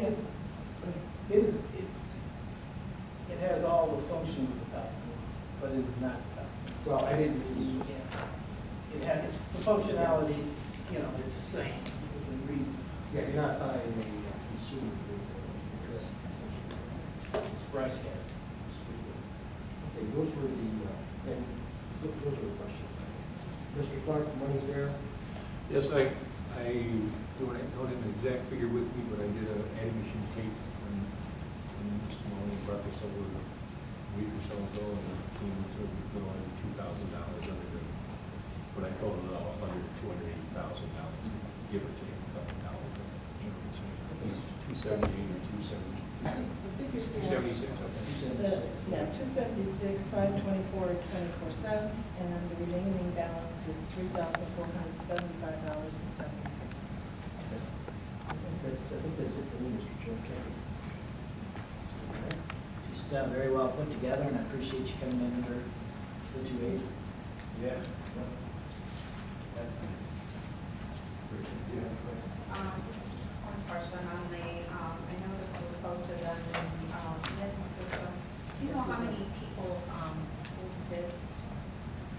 It's, it has all the functions of the top, but it is not the top. Well, I didn't really, It has, the functionality, you know, it's the same within reason. yeah, you're not buying a consumer good, because essentially. Right. Okay, those were the, and those were the questions. Mr. Clark, the money's there? Yes, I don't have an exact figure with me, but I did a adding machine tape when Mr. Maloney brought this over a week or so ago, and it came to a little under $2,000 under the, what I told it all, under $280,000, give or take a couple dollars. You know what I'm saying? 278 or 270. The figures here. 276, okay. Yeah, 276, 524.24, and the remaining balance is $3,475.76. I think that's it for me, Mr. Chair. It's very well put together, and I appreciate you coming in under the 280. Yeah. That's nice. One question on the, I know this was posted on the mitten system. Do you know how many people pulled it,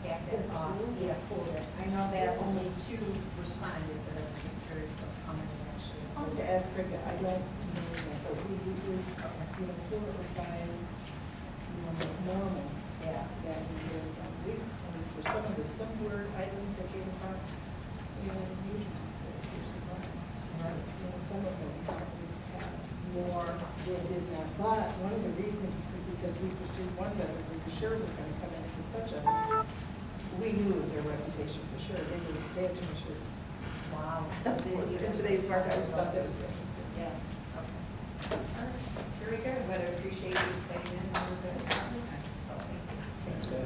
backed it off? Yeah, pulled it. I know that only 2 responded, but I was just curious of how many actually. I'll have to ask Rick, I don't know that, but we do, 4 or 5, normal. Yeah. That we hear from. For some of the simpler items that came across, we had unusual, that's your surprise. And some of them probably have more than it is now. But one of the reasons, because we pursued one vendor, we were sure we were going to come in with such a, we knew their reputation for sure. They had too much business. Wow. In today's market, I just thought that was interesting. Yeah. Okay. That's very good, but I appreciate you staying in a little bit. So thank you.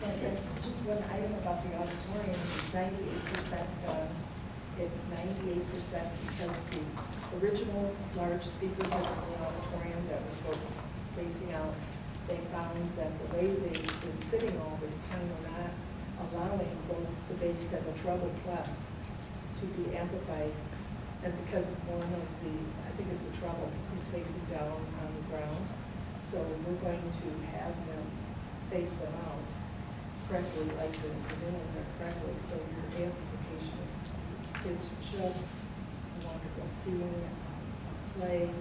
And just one item about the auditorium, it's 98%, it's 98% because the original large speakers that were in the auditorium that was both facing out, they found that the way they've been sitting all this time are not allowing those, the bass and the treble clef to be amplified. And because one of the, I think it's the treble, is facing down on the ground, so we're going to have them face them out correctly, like the new ones are correctly, so your amplification is it's just wonderful. Seeing play,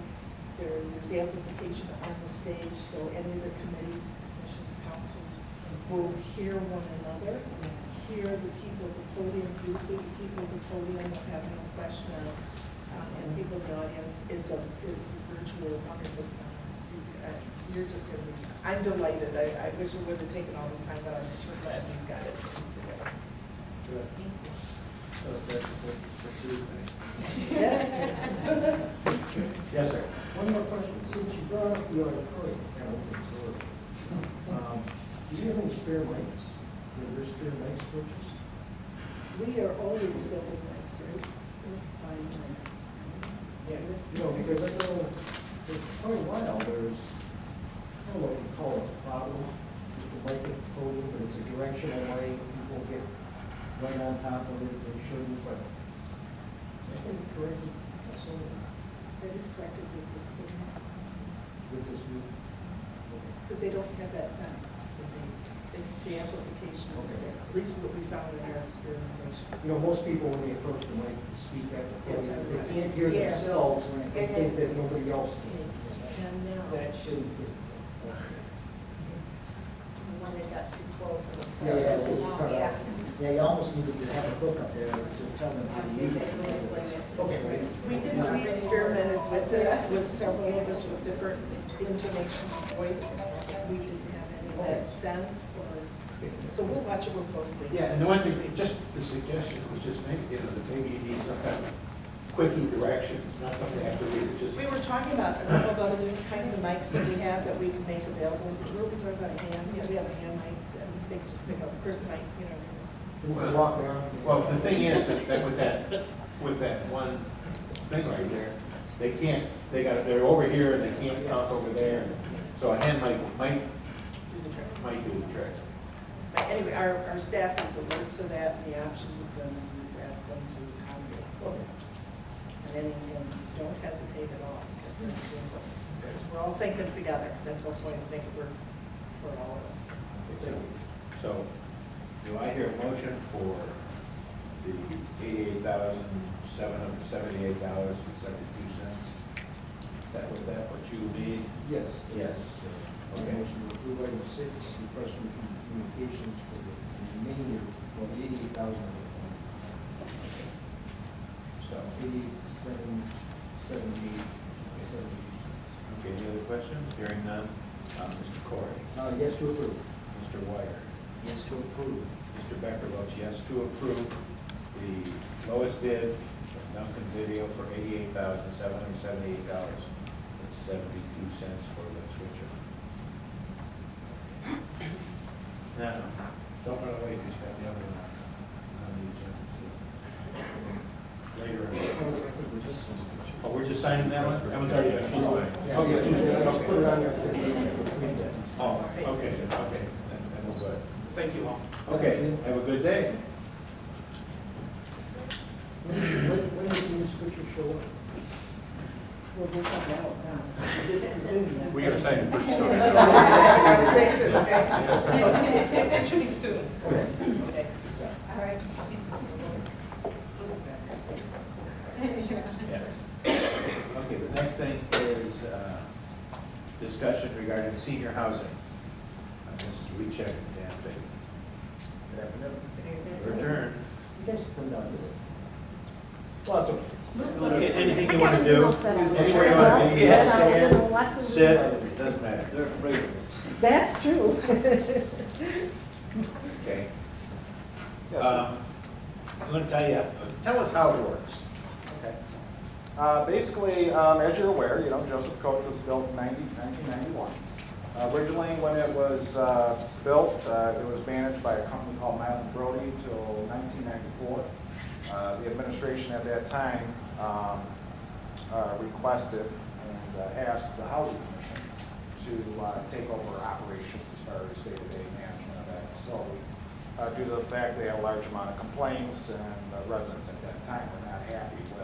there's amplification on the stage, so any of the committees, commissions, councils will hear one another, hear the people at the podium, usually the people at the podium will have no question, and people in the audience, it's a virtual, wonderful sound. You're just going to be, I'm delighted. I wish we would have taken all this time, but I'm sure glad we got it together. Good. So that's true. Yes. Yes, sir. One more question. Since you brought up the auditorium, do you have any spare mics? Are there spare mics purchased? We are always building mics, right? We're buying mics. Yes. You know, because I know for quite a while there's, I don't know what you call it, a problem with the mic at the podium, but it's a directional mic. People get right on top of it, they shouldn't, but I think correctly, so That is corrected with the signal, with this new. because they don't have that sense. It's the amplification that's there, at least what we found in our experimentation. You know, most people, when they approach the mic, speak at the Yes, I podium, agree. they can't hear Yeah. themselves, and they think that nobody else can. And now, That should be. When they got too close, it was. Yeah, it was cut Yeah. off. Yeah, you almost needed to have a book up there to tell them how to use it. Okay, great. we experimented with it, with several of us with different intonation of voice. We didn't have any of that sense, or, so we'll watch it real closely. Yeah, and the one thing, just the suggestion was just maybe, that maybe you need some kind of quickie directions, not something you have to read, it's just. We were talking about a couple of other different kinds of mics that we have that we can make available. We were talking about a hand, we have a hand mic, and they can just pick up, of course, mic, you know. Walk around. Well, the thing is that with that one thing right there, they're over here and they can't talk over there. So a hand might Do the trick. do the trick. But anyway, our staff is alert to that, and the options, and we've asked them to accommodate. Okay. And don't hesitate We're all thinking together, that's the point, is make it work for all of us. So, do I hear a motion for the $88,778.72? Was that what you need? Yes. Yes. Okay. Motion to approve item 6, request from communications for the remainder, well, the 88,000. So, 88,778.72. okay, any other questions? Hearing none. Mr. Corey? Yes to approve. Mr. Wire? Yes to approve. Mr. Becker votes yes to approve the lowest bid from Duncan Video for $88,778.72 for the switcher. Now, don't run away because you got the other one. It's on the agenda. Later. Oh, we're just signing that one? That one's already been signed. Okay, let's put it on there. Oh, okay, then we're good. Thank you all. Okay, have a good day. When did the new switcher show up? We'll do something out now. We gotta sign the purchase order. Conversation, okay? It should be soon. Okay. Okay. All right. Yes. Okay, the next thing is discussion regarding senior housing. This is recheck Dan thing. Good afternoon. Your turn. You guys come down to it. Well, it's okay. Anything you want to do, anywhere you want to be, stand, sit, doesn't matter. They're afraid of it. That's true. Okay. I'm going to tell us how it works. Okay. Basically, as you're aware, Joseph Coach was built in 1991. Originally, when it was built, it was managed by a company called Milam Brody until 1994. The administration at that time requested and asked the Housing Commission to take over operations as far as day-to-day management of that facility. Due to the fact they had a large amount of complaints and the residents at that time were not happy with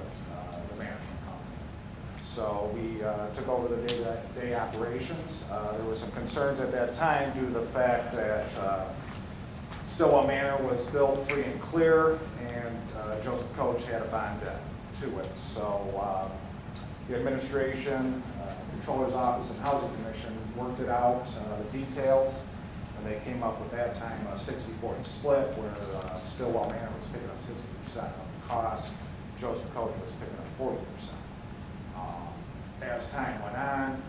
the management company. So we took over the day-to-day operations. There were some concerns at that time due to the fact that Stillwell Manor was built free and clear, and Joseph Coach had a bond debt to it. So the administration, Controller's Office, and Housing Commission worked it out, the details, and they came up with that time a 60-40 split where Stillwell Manor was picking up 60% of the cost, Joseph Coach was picking up 40%. As time went on,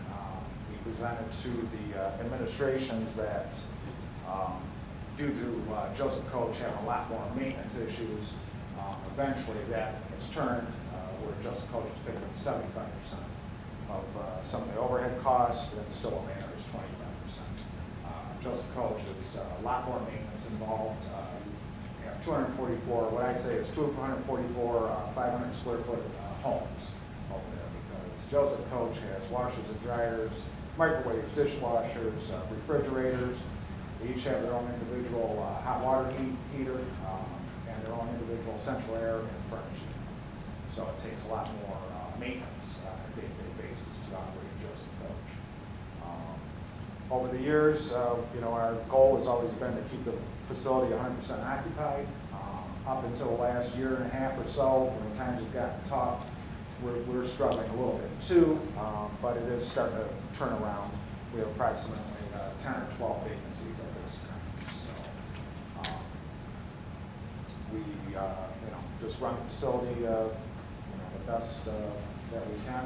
we presented to the administrations that due to Joseph Coach having a lot more maintenance issues, eventually that has turned where Joseph Coach is picking up 75% of some of the overhead costs, and Stillwell Manor is 25%. Joseph Coach is a lot more maintenance involved. We have 244, what I say is 244 500 square foot homes over there, because Joseph Coach has washers and dryers, microwaves, dishwashers, refrigerators. They each have their own individual hot water heater and their own individual central air and furnace unit. So it takes a lot more maintenance on a day-to-day basis to operate Joseph Coach. Over the years, our goal has always been to keep the facility 100% occupied. Up until the last year and a half or so, when times have gotten tough, we're struggling a little bit too, but it is starting to turn around. We have approximately 10 or 12 vacancies at this time. So we, just run the facility, the best that we can,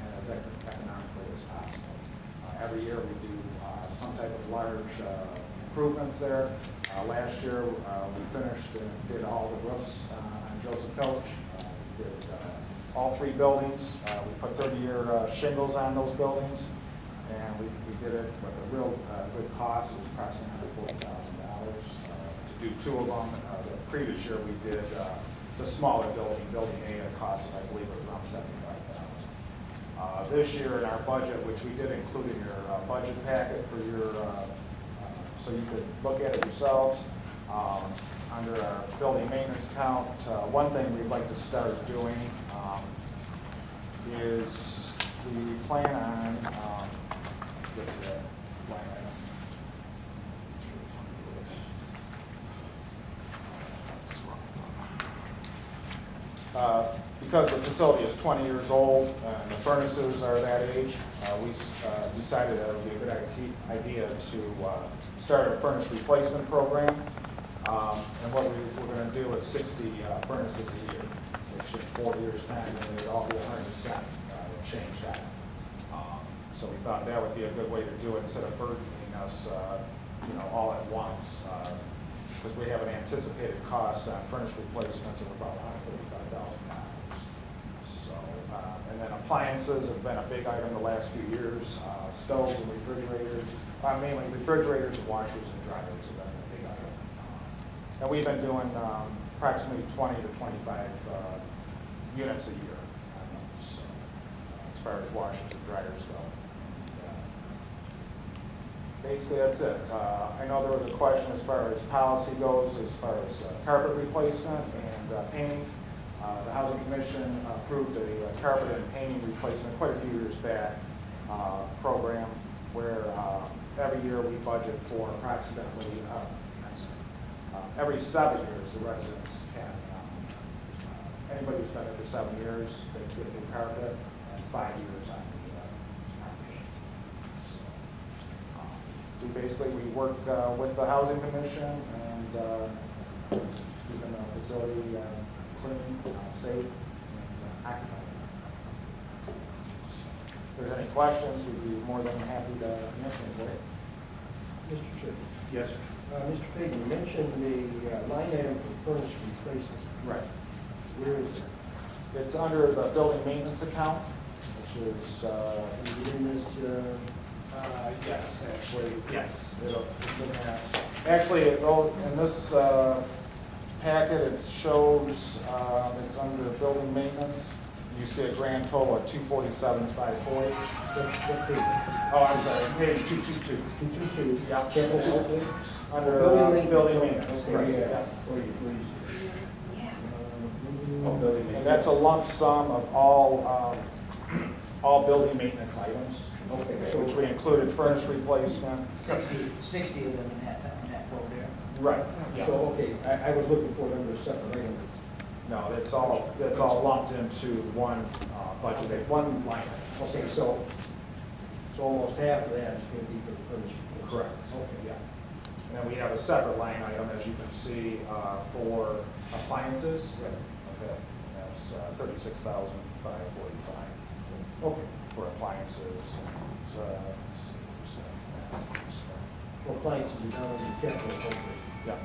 and as economically as possible. Every year we do some type of large improvements there. Last year we finished and did all the roofs on Joseph Coach. We did all 3 buildings. We put 30-year shingles on those buildings, and we did it with a real good cost. It was approximately $140,000 to do 2 of them. The previous year we did the smaller building, Building A, at a cost of, I believe, around $75,000. This year in our budget, which we did include in your budget packet for your, so you could look at it yourselves, under our building maintenance account, one thing we'd like to start doing, is we plan on, get to that line item. Because the facility is 20 years old and the furnaces are that age, we decided that it would be a good idea to start a furnace replacement program. And what we're going to do is 60 furnaces a year, which in 4 years' time, and they'd all be 100%. We'll change that. So we thought that would be a good way to do it instead of burdening us, all at once. Because we have an anticipated cost on furnace replacements of about $135,000. So, and then appliances have been a big item the last few years. Stoves and refrigerators, mainly refrigerators, washers, and dryers have been a big item. And we've been doing approximately 20 to 25 units a year. So, as far as washers and dryers go. Basically, that's it. I know there was a question as far as policy goes, as far as carpet replacement and painting. The Housing Commission approved a carpet and painting replacement quite a few years back program where every year we budget for approximately, every 7 years the residents can, anybody who's been there for 7 years, they get a new carpet, and 5 years on paint. Basically, we work with the Housing Commission and keeping the facility clean, safe, and occupied. If there's any questions, we'd be more than happy to answer them for you. Mr. Chair. Yes, sir. Mr. Fagan, you mentioned the line item for furnace replacement. Right. Where is it? It's under the building maintenance account, which is, Is it in this, yes, actually, yes. It's in there. Actually, in this packet, it shows it's under building maintenance. You see a grand total of $247,540. what page? Oh, I'm sorry, page 222. 222. Yeah. Capital outlay? Under building maintenance. Okay, Correct, yeah. Where you, And that's a lump sum of all building maintenance items, Okay, so which we included furnace replacement. 60 of them in that quote there. Right. So, okay, I was looking for it under a separate item. No, it's all lumped into one budget, one line item. Okay, so almost half of that is going to be for the furnace. Correct. Okay. Yeah. And then we have a separate line item, as you can see, for appliances. Right. Okay, that's $36,545 Okay. for appliances. So, let's see, Well, appliances are down in the capital outlay. yeah.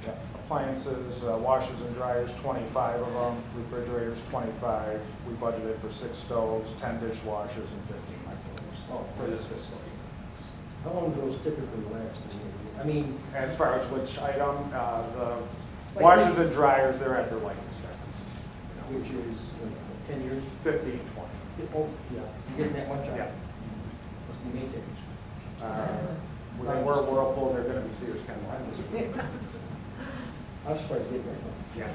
Yeah. Appliances, washers and dryers, 25 of them, refrigerators, 25. We budgeted for 6 stoves, 10 dishwashers, and 15 microwaves for this fiscal year. How long do those typically last? I mean, As far as which item, the washers and dryers, they're at their life expectancy. which is 10 years? 15, 20. Oh, yeah, you're getting that much out? Yeah. Must be maintained. When they were Whirlpool, they're gonna be Sears Chemical. I was surprised they did that much. Yeah.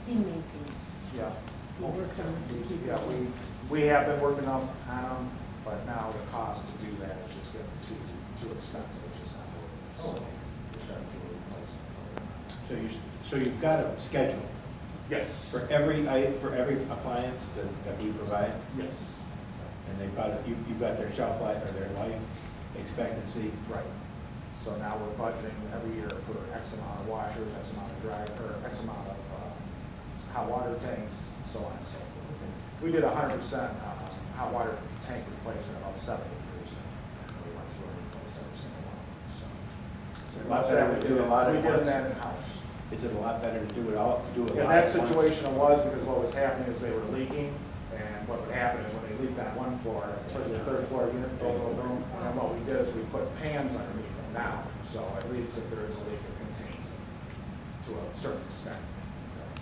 He maintains. Yeah. He works on it to keep it. Yeah, we have been working on them, but now the cost to do that is just getting too expensive, it's just not worth it. So we're starting to replace it. So you've got a schedule Yes. for every appliance that you provide, Yes. and you've got their shelf life or their life expectancy. Right. So now we're budgeting every year for X amount of washers, X amount of dryer, or X amount of hot water tanks, so on and so forth. We did 100% hot water tank replacement about 7 years ago. We went through and replaced every single one. So Is it a lot better to do a lot at we did once? that in-house. Is it a lot better to do it all, do a lot In at that once? situation it was, because what was happening is they were leaking, and what would happen is when they leaked on one floor, especially the third floor unit, boom, and then what we did is we put pans underneath them now, so at least if there is a leak, it contains it to a certain extent.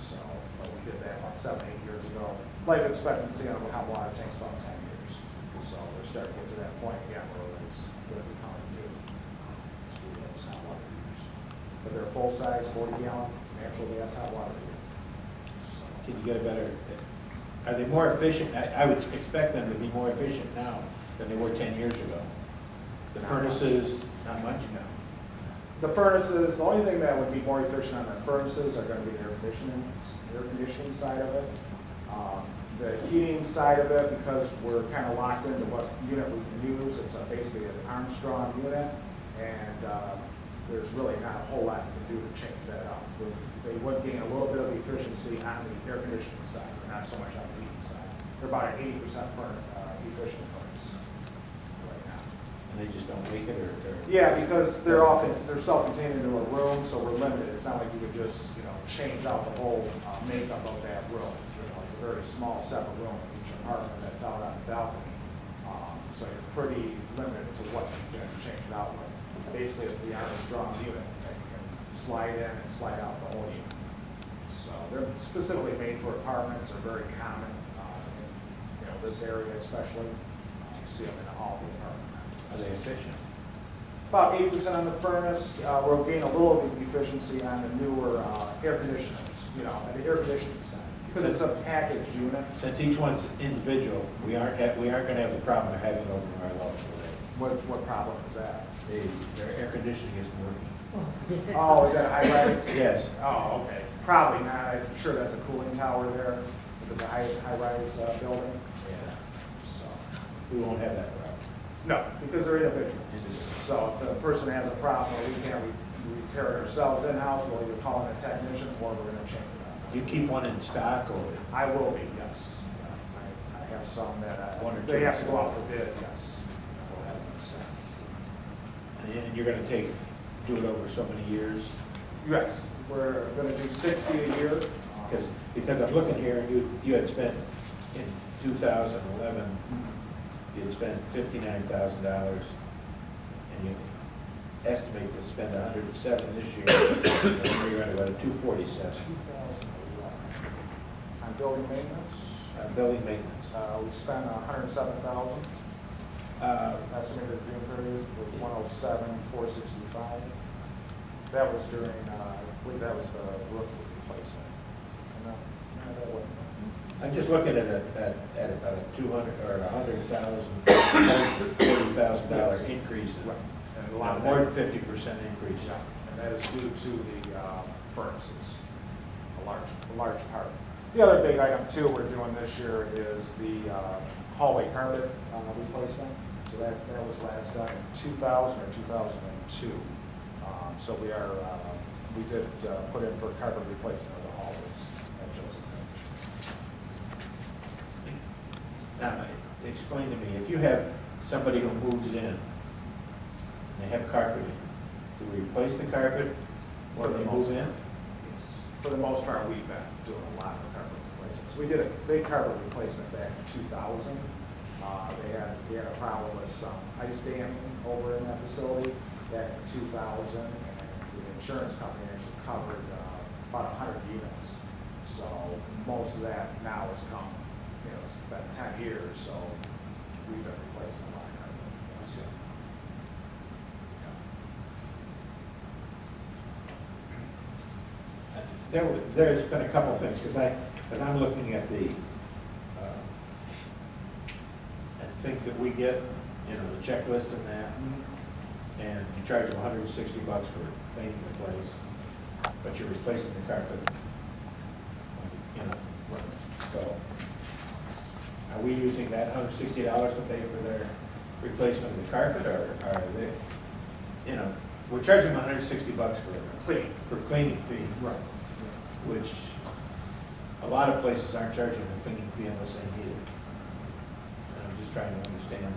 So, but we did that about 7, 8 years ago. Life expectancy on a hot water tank's about 10 years. So we're starting to get to that point again where it's going to be coming due. So we have hot water heaters. But they're full-size, 40-gallon natural gas hot water heater. So, Can you get a better, I Are they more efficient? I would expect them to be more efficient now than they were 10 years ago. The furnaces, not much now. The furnaces, the only thing that would be more efficient on the furnaces are gonna be the air conditioning side of it. The heating side of it, because we're kind of locked into what unit we can use, it's basically an Armstrong unit, and there's really not a whole lot you can do to change that out. They would gain a little bit of efficiency on the air conditioning side, but not so much on the heating side. They're about an 80% efficient furnace right now. And they just don't make it, or? Yeah, because they're self-contained into a room, so we're limited. It's not like you could just, change out the whole makeup of that room. It's a very small separate room in each apartment that's out on the balcony. So you're pretty limited to what you can change it out with. Basically, it's the Armstrong unit that you can slide in and slide out the whole unit. So they're specifically made for apartments, are very common in this area especially. You see them in all the apartments. Are they efficient? About 80% on the furnace. We'll gain a little bit of efficiency on the newer air conditioners, on the air conditioning side. Because it's a packaged unit. Since each one's individual, we aren't going to have the problem of having over our level today. What problem is that? Their air conditioning isn't working. Oh, is that a high rise? Yes. Oh, okay. Probably not. I'm sure that's a cooling tower there, if it's a high rise building. Yeah. So, We won't have that problem. no, because they're individual. Individual. So if the person has a problem, or we can't repair it ourselves in-house, we'll either call in a technician or we're gonna change it out. Do you keep one in stock, or? I will be, yes. I have some that, One or they two. have to go out for bid, yes. We'll have them in stock. And you're going to do it over so many years? Yes, we're gonna do 60 a year. Because I'm looking here, and you had spent, in 2011, you had spent $59,000, and you estimate to spend $107 this year, and then you're going to go to $247. 2011. On building maintenance, Building maintenance. we spent $107,000. Estimated June 30th was $107,465. That was during, I believe that was the roof replacement. No, that wasn't. I'm just looking at about a $200,000 or $140,000 increase. Right. And a Wow, lot of more that- than 50% increase. Yeah, and that is due to the furnaces, a large part. The other big item too we're doing this year is the hallway carpet replacement. So that was last done in 2000 or 2002. So we did put in for carpet replacement of the hallways at Joseph College. Now, explain to me, if you have somebody who moves in, and they have carpeting, do we replace the carpet when they move in? Yes. For the most part, we've been doing a lot of carpet replacements. We did a big carpet replacement back in 2000. We had a problem with some ice damming over in that facility back in 2000, and the insurance company actually covered about 100 units. So most of that now has come, it's been 10 years, so we've been replacing a lot of carpet. Yes. There's been a couple things, because I'm looking at the things that we get, the checklist and that, and you charge them $160 for cleaning the place, but you're replacing the carpet, so are we using that $160 to pay for their replacement of the carpet, or are they, we're charging them $160 for cleaning fee, Right. which a lot of places aren't charging the cleaning fee unless they need it. And I'm just trying to understand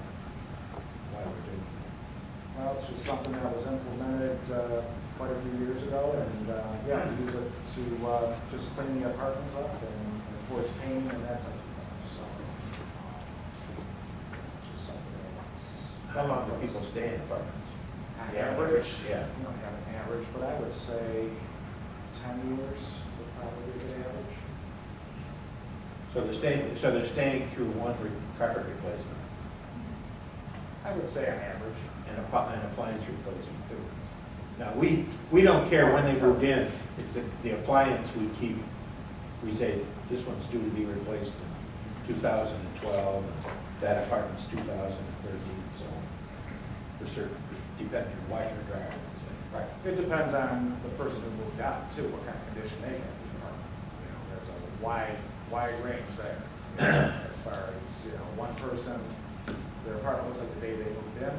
why we're doing it. Well, it's just something that was implemented quite a few years ago, and yeah, we use it to just clean the apartments up and towards painting and that type of thing. So, it's just something that How long do people stay in apartments? on Yeah, average, yeah. you don't have an average, but I would say 10 years would probably be the average. So they're staying through one carpet replacement I would say on average. and an appliance replacement too. Now, we don't care when they moved in, it's the appliance we keep, we say, this one's due to be replaced in 2012, that apartment's 2013, so for certain, depending on washer and dryer, let's say. Right, it depends on the person who moved out too, what kind of condition they have in the apartment. You know, there's a wide range there. You know, as far as, you know, one person, their apartment looks like the day they moved in,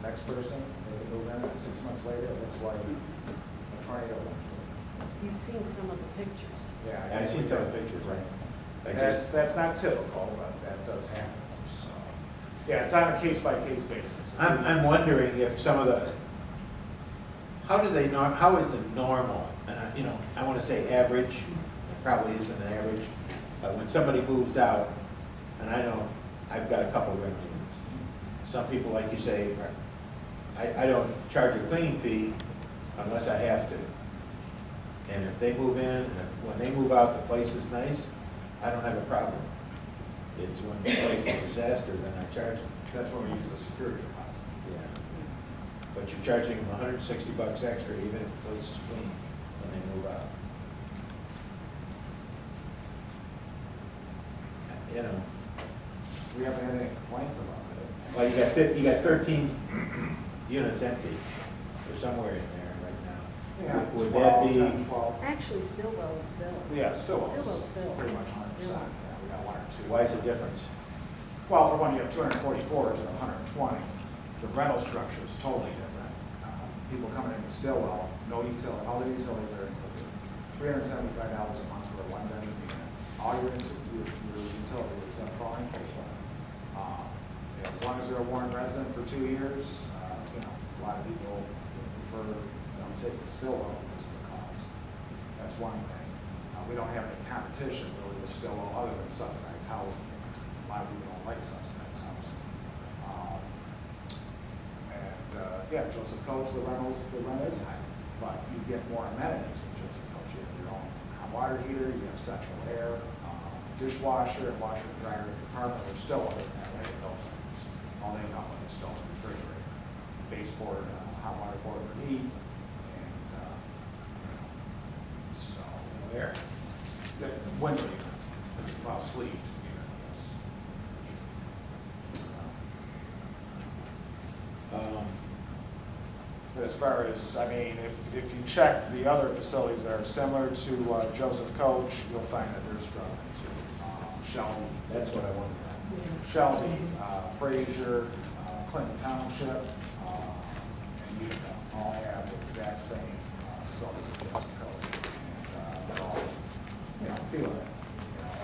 next person, they move in, and 6 months later, it looks like a tornado went through. You've seen some of the pictures. Yeah, I've seen some pictures, right? I just, That's not typical, but that does happen, so. Yeah, it's on a case-by-case basis. I'm wondering if some of the, how is the normal, you know, I want to say average, probably isn't an average, when somebody moves out, and I know I've got a couple of rental units. Some people, like you say, I don't charge a cleaning fee unless I have to. And if they move in, and when they move out, the place is nice, I don't have a problem. It's when the place is a disaster, then I charge them. That's when we use the security deposit. Yeah. But you're charging them $160 extra even if the place is clean when they move out. You know, We haven't had any complaints about it. well, you got 13 units empty, or somewhere in there right now. Yeah, Would that 12, be, 10, 12. Actually, Stillwell is filled. Yeah, still was. Stillwell's filled. Pretty much 100%, yeah, we got one or two. why is the difference? Well, for one, you have 244 to 120. The rental structure is totally different. People coming into Stillwell, no utility, all the utilities are included. $375 a month for a one-bedroom unit. All your utilities are fine. As long as they're a Warren resident for 2 years, you know, a lot of people would prefer, you know, taking Stillwell because of the cost. That's one thing. We don't have any competition really with Stillwell other than subsidized housing. A lot of people don't like subsidized housing. Yeah, Joseph Coach, the rent is high, but you get more amenities in Joseph Coach. You have your own hot water heater, you have central air, dishwasher, and washer and dryer in the apartment, which still doesn't have any of those things. All they come with is still a refrigerator, baseboard, hot water boiler for heat, and, so. Where? The window unit, well, sleeve unit, yes. But as far as, I mean, if you check the other facilities that are similar to Joseph Coach, you'll find that they're struggling too. Shelby, That's what I wanted. Shelby, Fraser, Clinton Township, and Utica all have the exact same facilities as Joseph Coach. And they're all, you know, feeling it,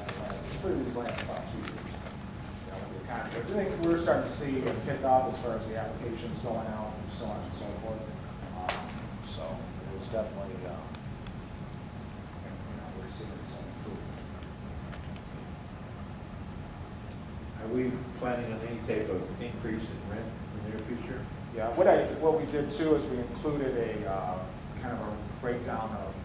you know, for these last about 2 years. You know, with the contract. I think we're starting to see a pick up as far as the applications going out and so on and so forth. So it was definitely, you know, we're seeing some improvements. Are we planning on any type of increase in rent in the near future? Yeah, what we did too is we included a kind of a breakdown of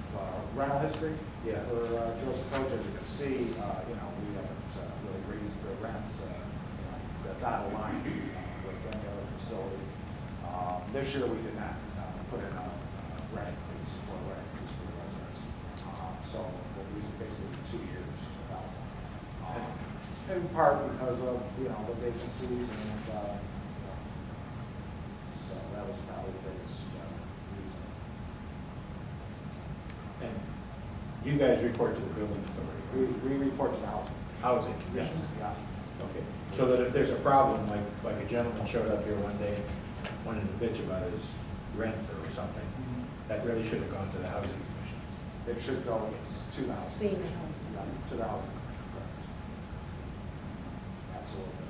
rental history. Yeah. For Joseph Coach, as you can see, you know, we haven't really raised the rents, you know, that's out of line with any other facility. This year we did not put in a rent increase for the residents. So we'll use it basically 2 years without one. In part because of, you know, the vacancies and, you know, so that was probably the biggest reason. And you guys report to the building authority, We report to the housing. housing Yes, commission? yeah. Okay, so that if there's a problem, like a gentleman showed up here one day, wanted to bitch about his rent or something, that really should have gone to the housing commission. It should go, yes, to the housing. Senior commission. housing. Yeah, to the housing. commission, correct. Absolutely.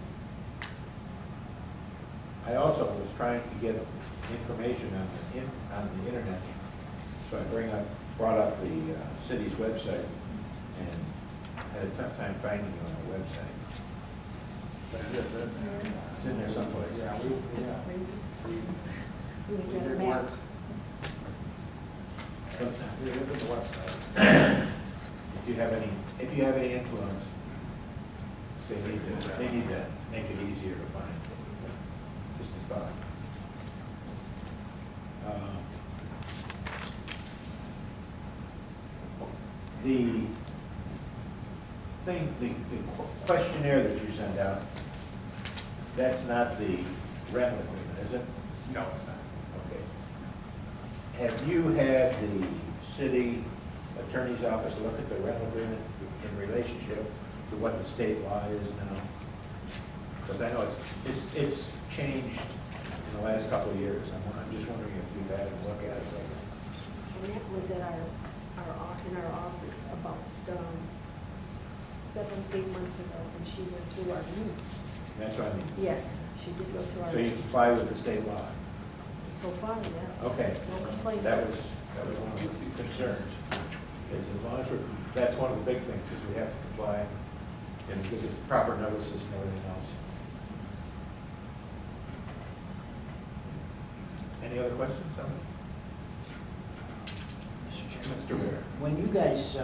I also was trying to get information on the internet, so I brought up the city's website, and had a tough time finding you on the website. But it is in there. It's in there someplace. Yeah, we We get a did map. work. It is in the website. If you have any influence, they need to make it easier to find. Just a thought. The thing, the questionnaire that you send out, that's not the rental agreement, is it? No, it's not. Okay. Have you had the city attorney's office look at the rental agreement in relationship to what the state law is now? Because I know it's changed in the last couple of years. I'm just wondering if you've had a look at it. And that was at in our office about 7, 8 months ago, and she went through our needs. That's what I mean. Yes, she did go through our So you needs. comply with the state law? So far, yes. Okay. No complaint. That was one of the concerns. Is as long as that's one of the big things, is we have to comply and give the proper notices and everything else. Any other questions, somebody? Mr. Ware. When you guys, you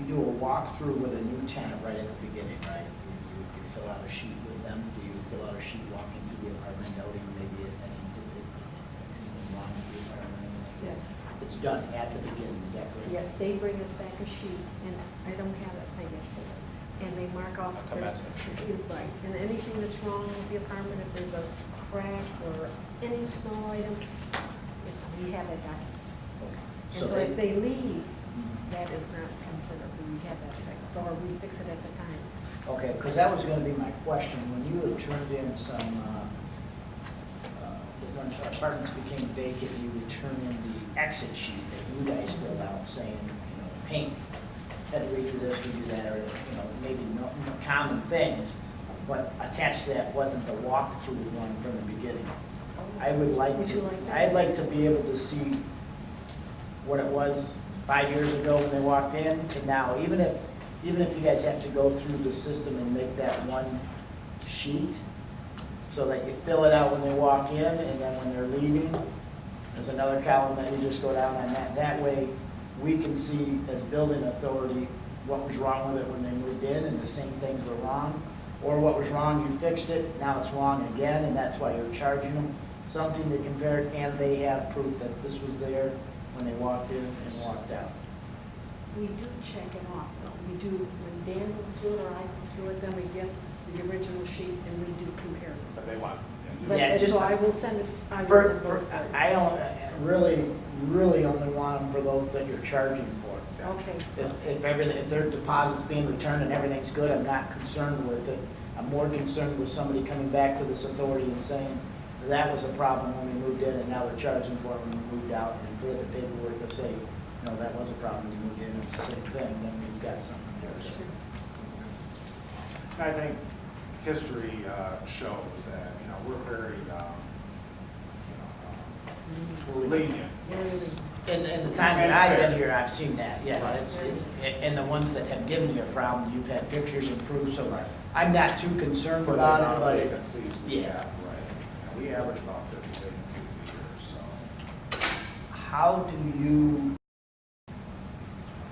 do a walkthrough with a new tenant right at the beginning, right? You fill out a sheet with them, do you fill out a sheet walking through the apartment, noting maybe if anything wrong with the apartment? Yes. It's done at the beginning, is that correct? Yes, they bring us back a sheet, and I don't have it, I guess, for this. And they mark off. A commencement sheet. Right, and anything that's wrong with the apartment, if there's a crack or any small item, we have it documented. And so if they leave, that is not considered, we have that fixed, or we fix it at the time. Okay, because that was gonna be my question. When you had turned in some, when apartments became vacant, you would turn in the exit sheet that you guys filled out saying, paint, had to redo this, redo that, or, maybe no common things. But attached to that wasn't the walkthrough one from the beginning. I would like Would you to, like that? I'd like to be able to see what it was 5 years ago when they walked in to now, even if you guys have to go through the system and make that one sheet, so that you fill it out when they walk in, and then when they're leaving, there's another column that you just go down on that. That way, we can see as building authority what was wrong with it when they moved in, and the same things were wrong. Or what was wrong, you fixed it, now it's wrong again, and that's why you're charging them. Something to compare, and they have proof that this was there when they walked in and walked out. We do check it off, though. We do, when Dan goes through it or I go through it, then we get the original sheet and we do compare them. But they want. But, Yeah, just- so I will send it, I will For, send both for you. I don't, really only want them for those that you're charging for. Okay. If their deposit's being returned and everything's good, I'm not concerned with it. I'm more concerned with somebody coming back to this authority and saying, that was a problem when we moved in, and now they're charging for it when we moved out. And if we had the paperwork to say, no, that was a problem when you moved in, it's the same thing, then we've got something there. Sure. I think history shows that, we're very, lenient. In the time that I've been here, I've seen that, yeah, and the ones that have given you a problem, you've had pictures and proof, so I'm not too concerned For the about amount it, of but vacancies we yeah. have, right. We average about 50 vacancies a year, so. how do you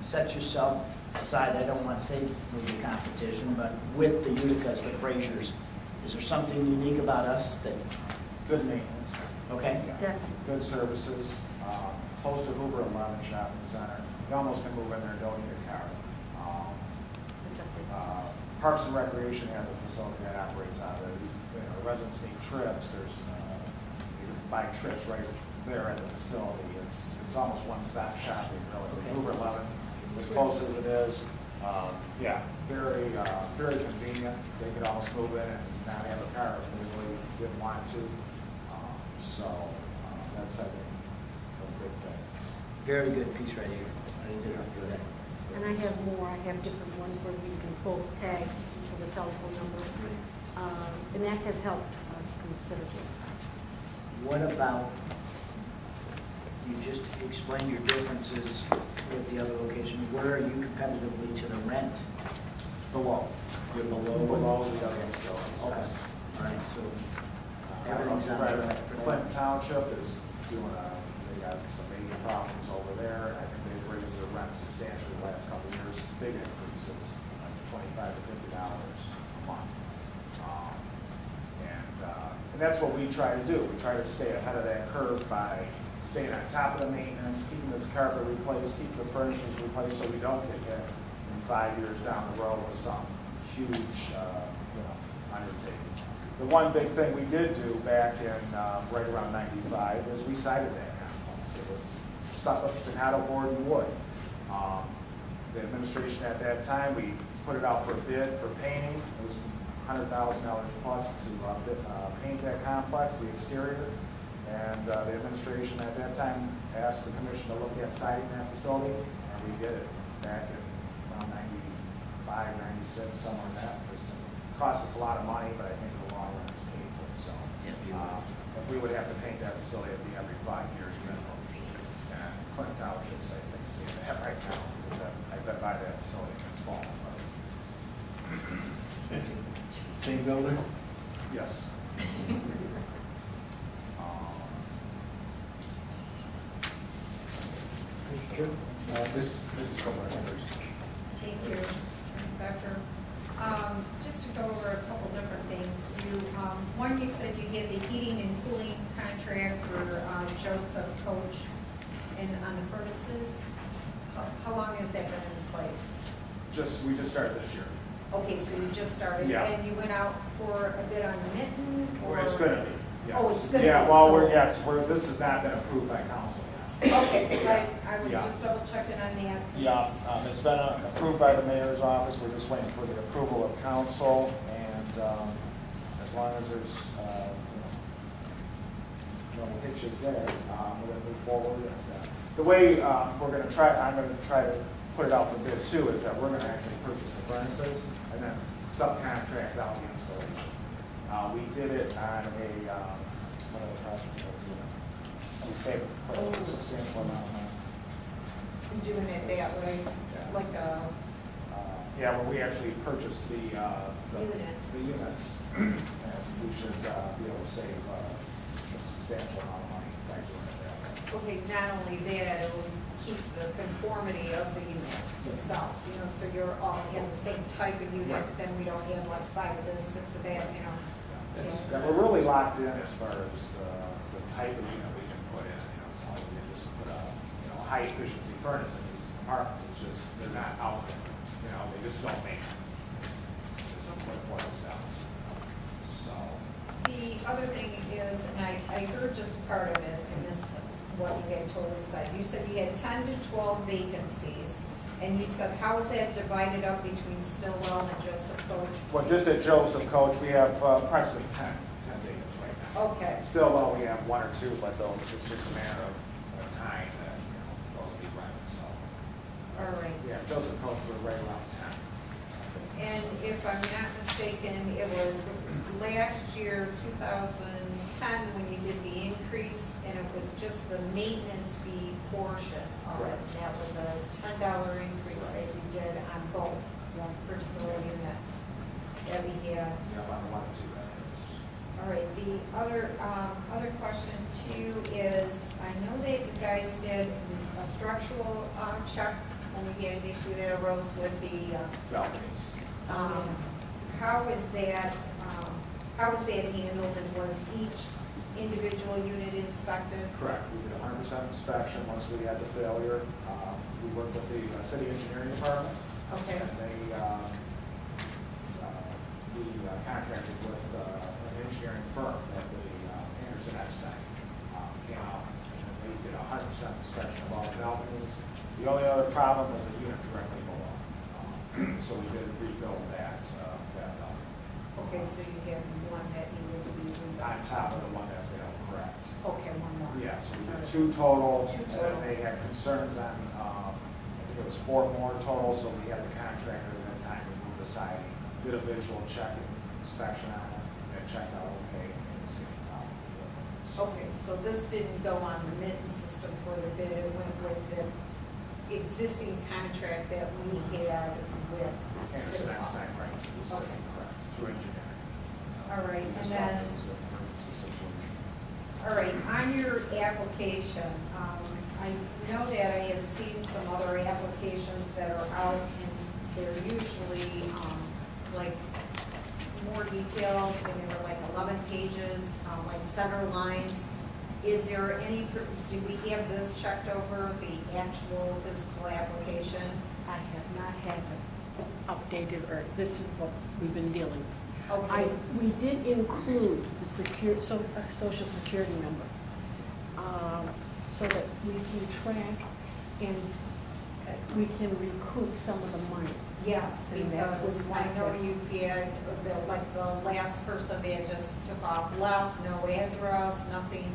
set yourself aside, I don't want to say with the competition, but with the Uticas, the Frasers, is there something unique about us that, Good maintenance. okay? Yeah. Good services, close to Hoover and Lemon Shopping Center. You almost can move in there and don't need a car. It's up there. Parks and Recreation has a facility that operates out of there. These, residents need trips, there's, you can buy trips right there at the facility. It's almost one-stop shopping, really. Okay. Hoover 11, as close as it is, yeah, very convenient. They could almost move in and not have a car if they really didn't want to. That's, I think, a good thing. Very good piece right here. I did not do that. And I have more, I have different ones where we can pull tags to the telephone number. And that has helped us considerably. What about, you just explained your differences with the other locations, where are you competitively to the rent? Below. You're below? Below the other facility. Okay, all right, so I don't know everything's if you're on right. track for that. Clinton Township is doing they got some major problems over there. I think they've raised their rent substantially the last couple of years, big increases, like $25 to $50 a month. And that's what we try to do. We try to stay ahead of that curve by staying on top of the maintenance, keeping this carpet replaced, keeping the furnishings replaced so we don't get hit in 5 years down the road was some huge, undertaking. The one big thing we did do back in, right around 95 is we sided that complex. It was stuck up staccato board and wood. The administration at that time, we put it out for bid for painting. It was $100,000 plus to paint that complex, the exterior. And the administration at that time asked the commission to look at siding that facility, and we did it back in around 95, 96, somewhere in that. It cost us a lot of money, but I think in the long run it's painful. So if we would have to paint that facility, it'd be every 5 years minimum. And Clinton Township's, I think, seeing that right now, because I bet by that facility it's falling. Same builder? Yes. Mrs. Comer first. Thank you, Becker. Just to go over a couple different things. One, you said you get the heating and cooling contract for Joseph Coach on the furnaces. How long has that been in place? We just started this year. Okay, so you just started, Yeah. and you went out for a bid on the mitten, or? It's gonna be, yes. Oh, it's gonna be, Yeah, well, so- this has not been approved by council yet. Okay, because I was Yeah. just double checking on that. Yeah, it's been approved by the mayor's office, we're just waiting for the approval of council, and as long as there's, no hitches there, we're gonna move forward. And, the way I'm gonna try to put it out for bid too, is that we're gonna actually purchase the furnaces and then subcontract out the installation. We did it on one of the projects that we did. We saved quite a substantial amount of money. Doing it that way, like Yeah, when we actually purchased the Units. the units, and we should be able to save a substantial amount of money by doing it that way. okay, not only that, it will keep the conformity of the unit itself, so you're all in the same type of unit, Right. then we don't have like 5 of this, 6 of that, Yeah, we're really locked in as far as the type of unit we can put in, it's not like we can just put a, high efficiency furnace in these apartments, it's just, they're not out there, they just don't make it. There's no point boils down. So, The other thing is, and I heard just part of it, and this, what you had totally said, you said you had 10 to 12 vacancies, and you said, how is that divided up between Stillwell and Joseph Coach? well, just at Joseph Coach, we have approximately 10 vacants right now. Okay, Still, though, we have 1 or 2, but those, it's just a matter of time that, those will be running, so. all right. Yeah, Joseph Coach, we're right around 10. And if I'm not mistaken, it was last year, 2010, when you did the increase, and it was just the maintenance fee portion of it. Correct. That was a $10 increase that you did on both particular units that we had. Yeah, on the 1 or 2 bedrooms. All right, the other question too is, I know that you guys did a structural check when we had an issue that arose with the Balconies. how is that handled, and was each individual unit inspected? Correct, we did 100% inspection once we had the failure. We worked with the city engineering department, Okay, and we contracted with an engineering firm that the Anderson Einstein came out, and they did 100% inspection of all the balconies. The only other problem was the unit directly below. So we did rebuild that balcony. okay, so you had one that needed to be redone. On top of the one that failed, correct. Okay, one more. Yeah, so we did 2 total, Two and total. then they had concerns on, I think it was 4 more total, so we had the contractor at that time remove the siding, did a visual check and inspection on it, and checked out okay, and didn't see any problem. Okay, so this didn't go on the mitten system for the bid, it went with the existing contract that we had with Anderson City Hall. Einstein, right, through the city, Okay. correct, through engineering. All right, and Just then, thought it was an emergency situation. all right, on your application, I know that I had seen some other applications that are out, and they're usually, like, more detailed, and they were like 11 pages, like center lines. Is there any, do we have this checked over, the actual physical application? I have not had the updated, or this is what we've been dealing. Okay. We did include the social security number, so that we can track and we can recoup some of the money. Yes, And that because would I want know that. you had, like the last person, they had just took off left, no address, nothing.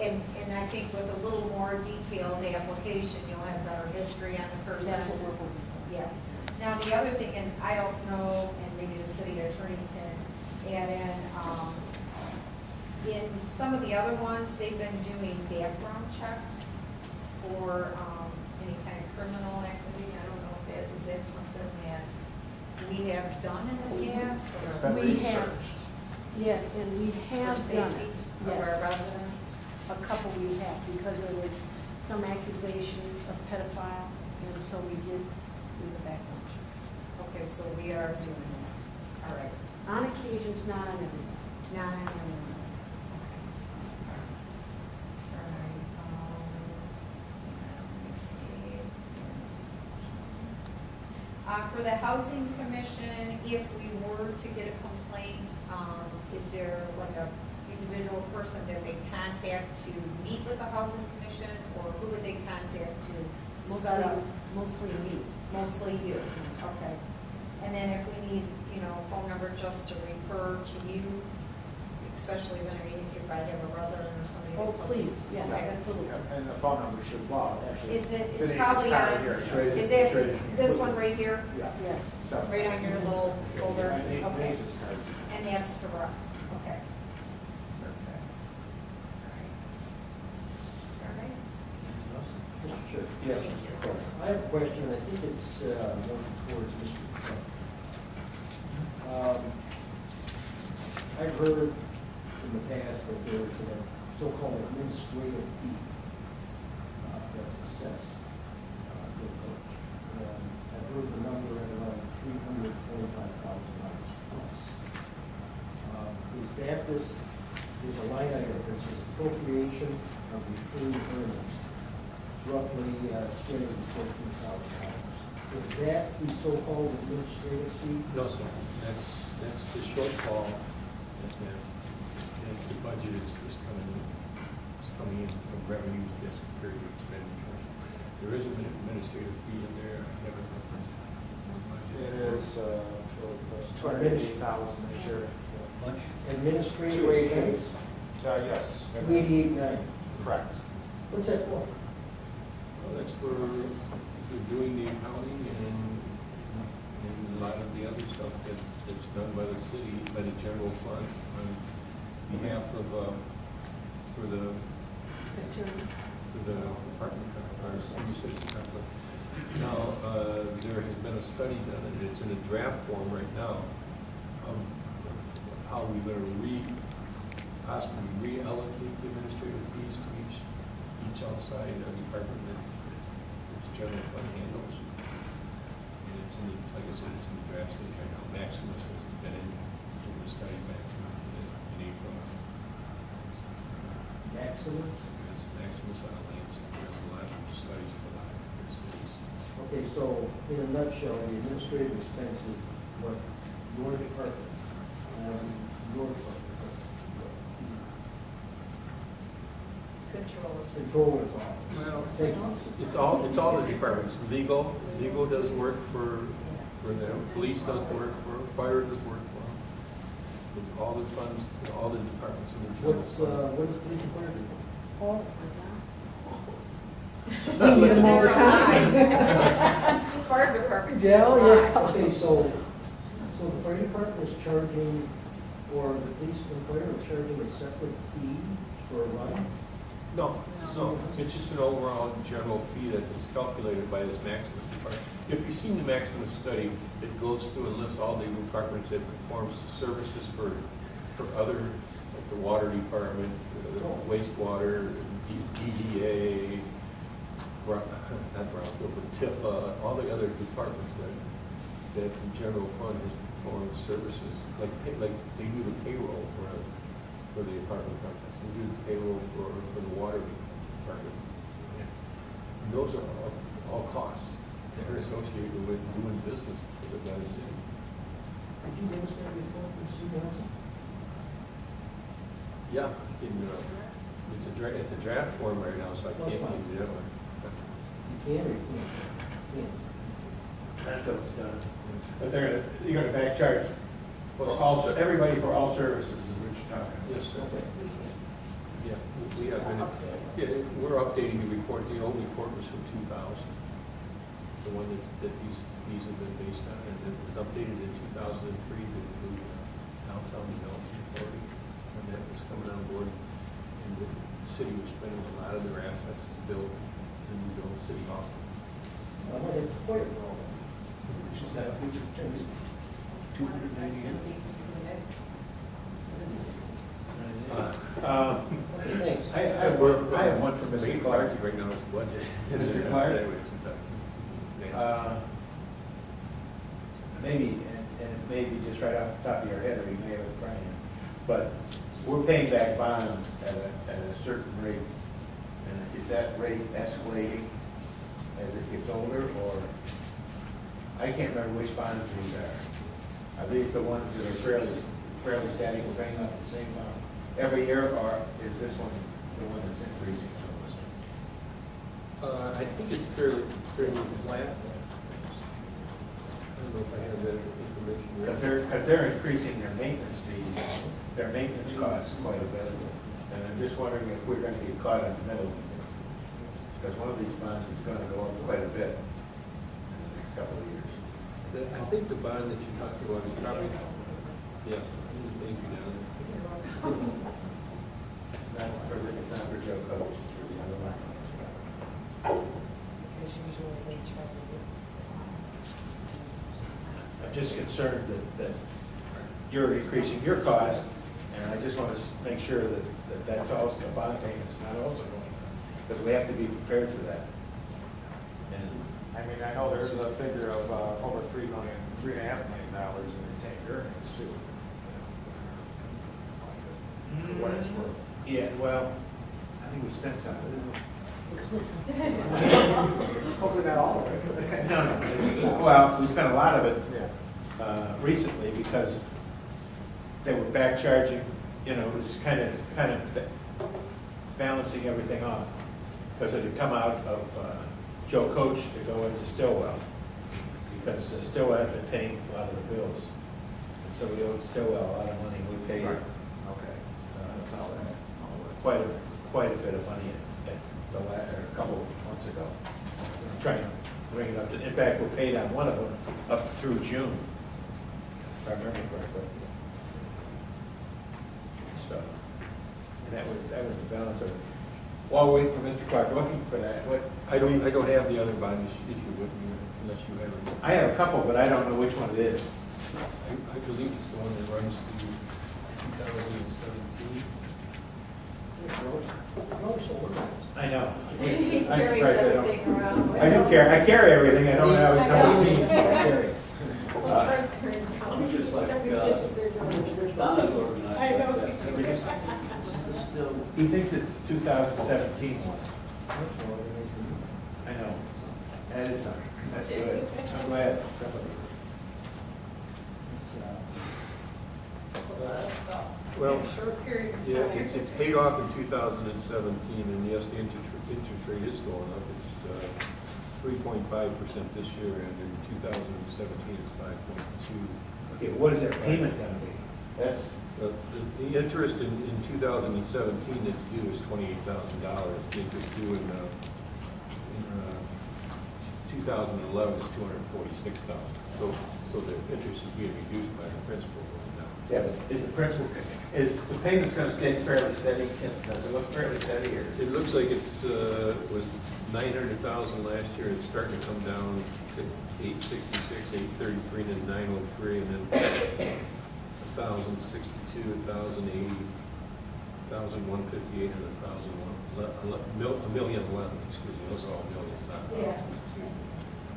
And I think with a little more detailed application, you'll have better history on the person. That's what we're hoping for. Yeah. Now, the other thing, and I don't know, and maybe the city attorney can add in some of the other ones, they've been doing background checks for, any kind of criminal activity. I don't know if that, is that something that we have done in the past? or- It's been We have- researched. Yes, and we For have done safety it. of our Yes, residents? a couple we have, because there was some accusations of pedophile, and so we did do the background check. Okay, so we are doing that. All right. On occasions, not on everything. Not on everyone. All right, let me see. For the housing commission, if we were to get a complaint, is there like a individual person that they contact to meet with the housing commission, or who would they contact to set up? Mostly me. Mostly you, okay. And then if we need, a phone number just to refer to you, especially when if I have a resident or somebody. Oh, that please, yes, Okay. absolutely. And the phone number should, well, actually. Is it, Denise it's probably got it on, here, right. is yes. it this one right here? Yeah. Yes. So- Right on your little folder? And Okay. Denise's card. And that's direct, okay. Perfect. All right. Mr. Chair. Thank you. I have a question, and I think it's one towards Mr. Trump. I've heard in the past that there's a so-called administrative fee that's assessed to the coach. And I've heard the number at around $325,000 plus. Is that this, there's a line item that says appropriation of retained earnings, roughly $214,000. Is that the so-called administrative fee? No, sir, that's the shortfall, and the budget is coming in from revenues as compared to expenditures. There is an administrative fee in there, I haven't referenced. It is, $288,000 this year. Administrative 288. expense, Yes. 288,900. Correct. What's that for? Well, that's for doing the accounting and a lot of the other stuff that's done by the city, by the general fund, on behalf of, for the department, or city company. Now, there has been a study done, and it's in a draft form right now, how we're going to possibly reallocate the administrative fees to each outside department that the general fund handles. And it's in the, like I said, it's in the draft stage right now. Maximus has been in the study in April. Maximus? It's Maximus on Lansing, there's a lot of studies for a lot of different cities. Okay, so in a nutshell, the administrative expense is what your department, your department, controller's office. Well, Thank you. it's all the departments. Legal does work for them, police does work for them, fire does work for them. It's all the funds, all the departments in the general What's, fund. what is police and fire department? Oh, There's more no time. time. Fire department's. Okay, so the fire department is charging, or the police and fire are charging a separate fee for a run? No, it's just an overall general fee that is calculated by this Maximus department. If you've seen the Maximus study, it goes through and lists all the departments that performs services for other, like the water department, the wastewater, DDA, not Brownfield, but TIFA, all the other departments that the general fund has performed services, like they do the payroll for the apartment complex. We do the payroll for the water department. And those are all costs that are associated with doing business for posted by the city. Did you give us that report from senior housing? Yeah, it's a draft form right now, so I can't That's fine. give you that one. You can or you can't? Until it's done. But you're gonna back charge for all, everybody for all services, is what you're talking about. Yes, sir. Okay. Yeah, we have been, yeah, we're updating the report. The old report was from 2000. The one that these have been based on, and it was updated in 2003 to include downtown development authority. And that was coming on board, and the city was spending a lot of their assets to build the new city hall. I might have to quit it all. Is that a future change? 290. Okay, thanks. I have one for Mr. Main Clark. priority right now is the budget. Mr. Clark? Yeah. Maybe, and it may be just right off the top of your head, or you may have it in front of you, but we're paying back bonds at a certain rate. And is that rate escalating as it gets older, or, I can't remember which bonds these are. Are these the ones that are fairly static, we're paying off the same amount every year, or is this one the one that's increasing so much? I think it's fairly flat. I don't know if I have that information. Because they're increasing their maintenance fees, their maintenance costs quite a bit. And I'm just wondering if we're gonna get caught in the middle. Because one of these bonds is gonna go up quite a bit in the next couple of years. I think the bond that you're talking about is probably, yeah, thank you, Don. It's not for Joe Coach, it's for the other one. Because usually they try to get. I'm just concerned that you're increasing your cost, and I just want to make sure that that's also, the bond payment's not also going up, because we have to be prepared for that. And I mean, I know there's a figure of over $3.5 million in retained earnings too. For what it's worth. yeah, well, I think we spent some of it. Hopefully not all of it. No, well, we spent a lot of it Yeah. recently because they were back charging, it was kind of balancing everything off. Because it had come out of Joe Coach to go into Stillwell, because Stillwell had been paying a lot of the bills. And so we owed Stillwell a lot of money, we paid Right. Okay. That's how that. quite a bit of money at the a couple of months ago. I'm trying to bring it up to, in fact, we paid on one of them up through June, if I remember correctly. So, and that was the balance of it. While we wait for Mr. Clark, looking for that, I don't have the other bond issue with me unless you have it. I have a couple, but I don't know which one it is. I believe it's the one that runs through 2017. I know. He I'm carries surprised I don't- everything around. I do carry, I carry everything, I don't always know what it means, but I carry it. It's just like, Donna's organized. I know. It's still, he thinks it's 2017 one. I know. That is, that's good. I'm glad somebody. Well, Short period of yeah, time. it's paid off in 2017, and yes, the interest rate is going up. It's 3.5% this year, and in 2017, it's 5.2. Okay, what is their payment gonna be? That's, The interest in 2017 is due is $28,000. The interest due in 2011 is $246,000. So the interest is being reduced by the principal going down. yeah, but is the principal, is the payment's gonna stay fairly steady? Does it look fairly steady, or? It looks like it was 900,000 last year, it's starting to come down to 866, 833, then 903, and then 1,062, 1,080, 1,158, and 1,011, excuse me, those are all millions, not Yeah. thousands.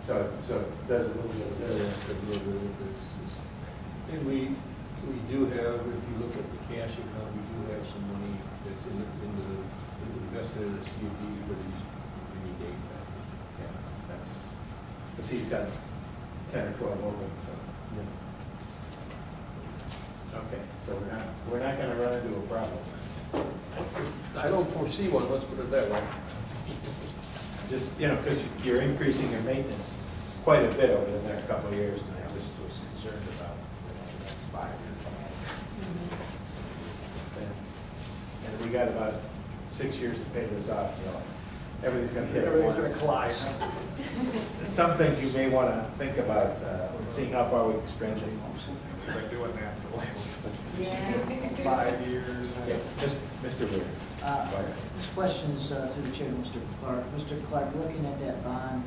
So it does a little bit of Yeah, this. a little bit of this. And we do have, if you look at the cash account, we do have some money that's invested in a CD for these rainy day. Yeah, that's, because he's got 10 or 12 open, so. Okay, so we're not gonna run into a problem. I don't foresee one, let's put it that way. Just, because you're increasing your maintenance quite a bit over the next couple of years, and I just was concerned about, the next 5 years. And we got about 6 years to pay this off, so everything's gonna hit. Everything's gonna collide. Some things you may wanna think about, seeing how far we can stretch it. We've been doing that for the last Yeah. 5 years. Yeah, Mr. Weir. This question is through the chair, Mr. Clark. Mr. Clark, looking at that bond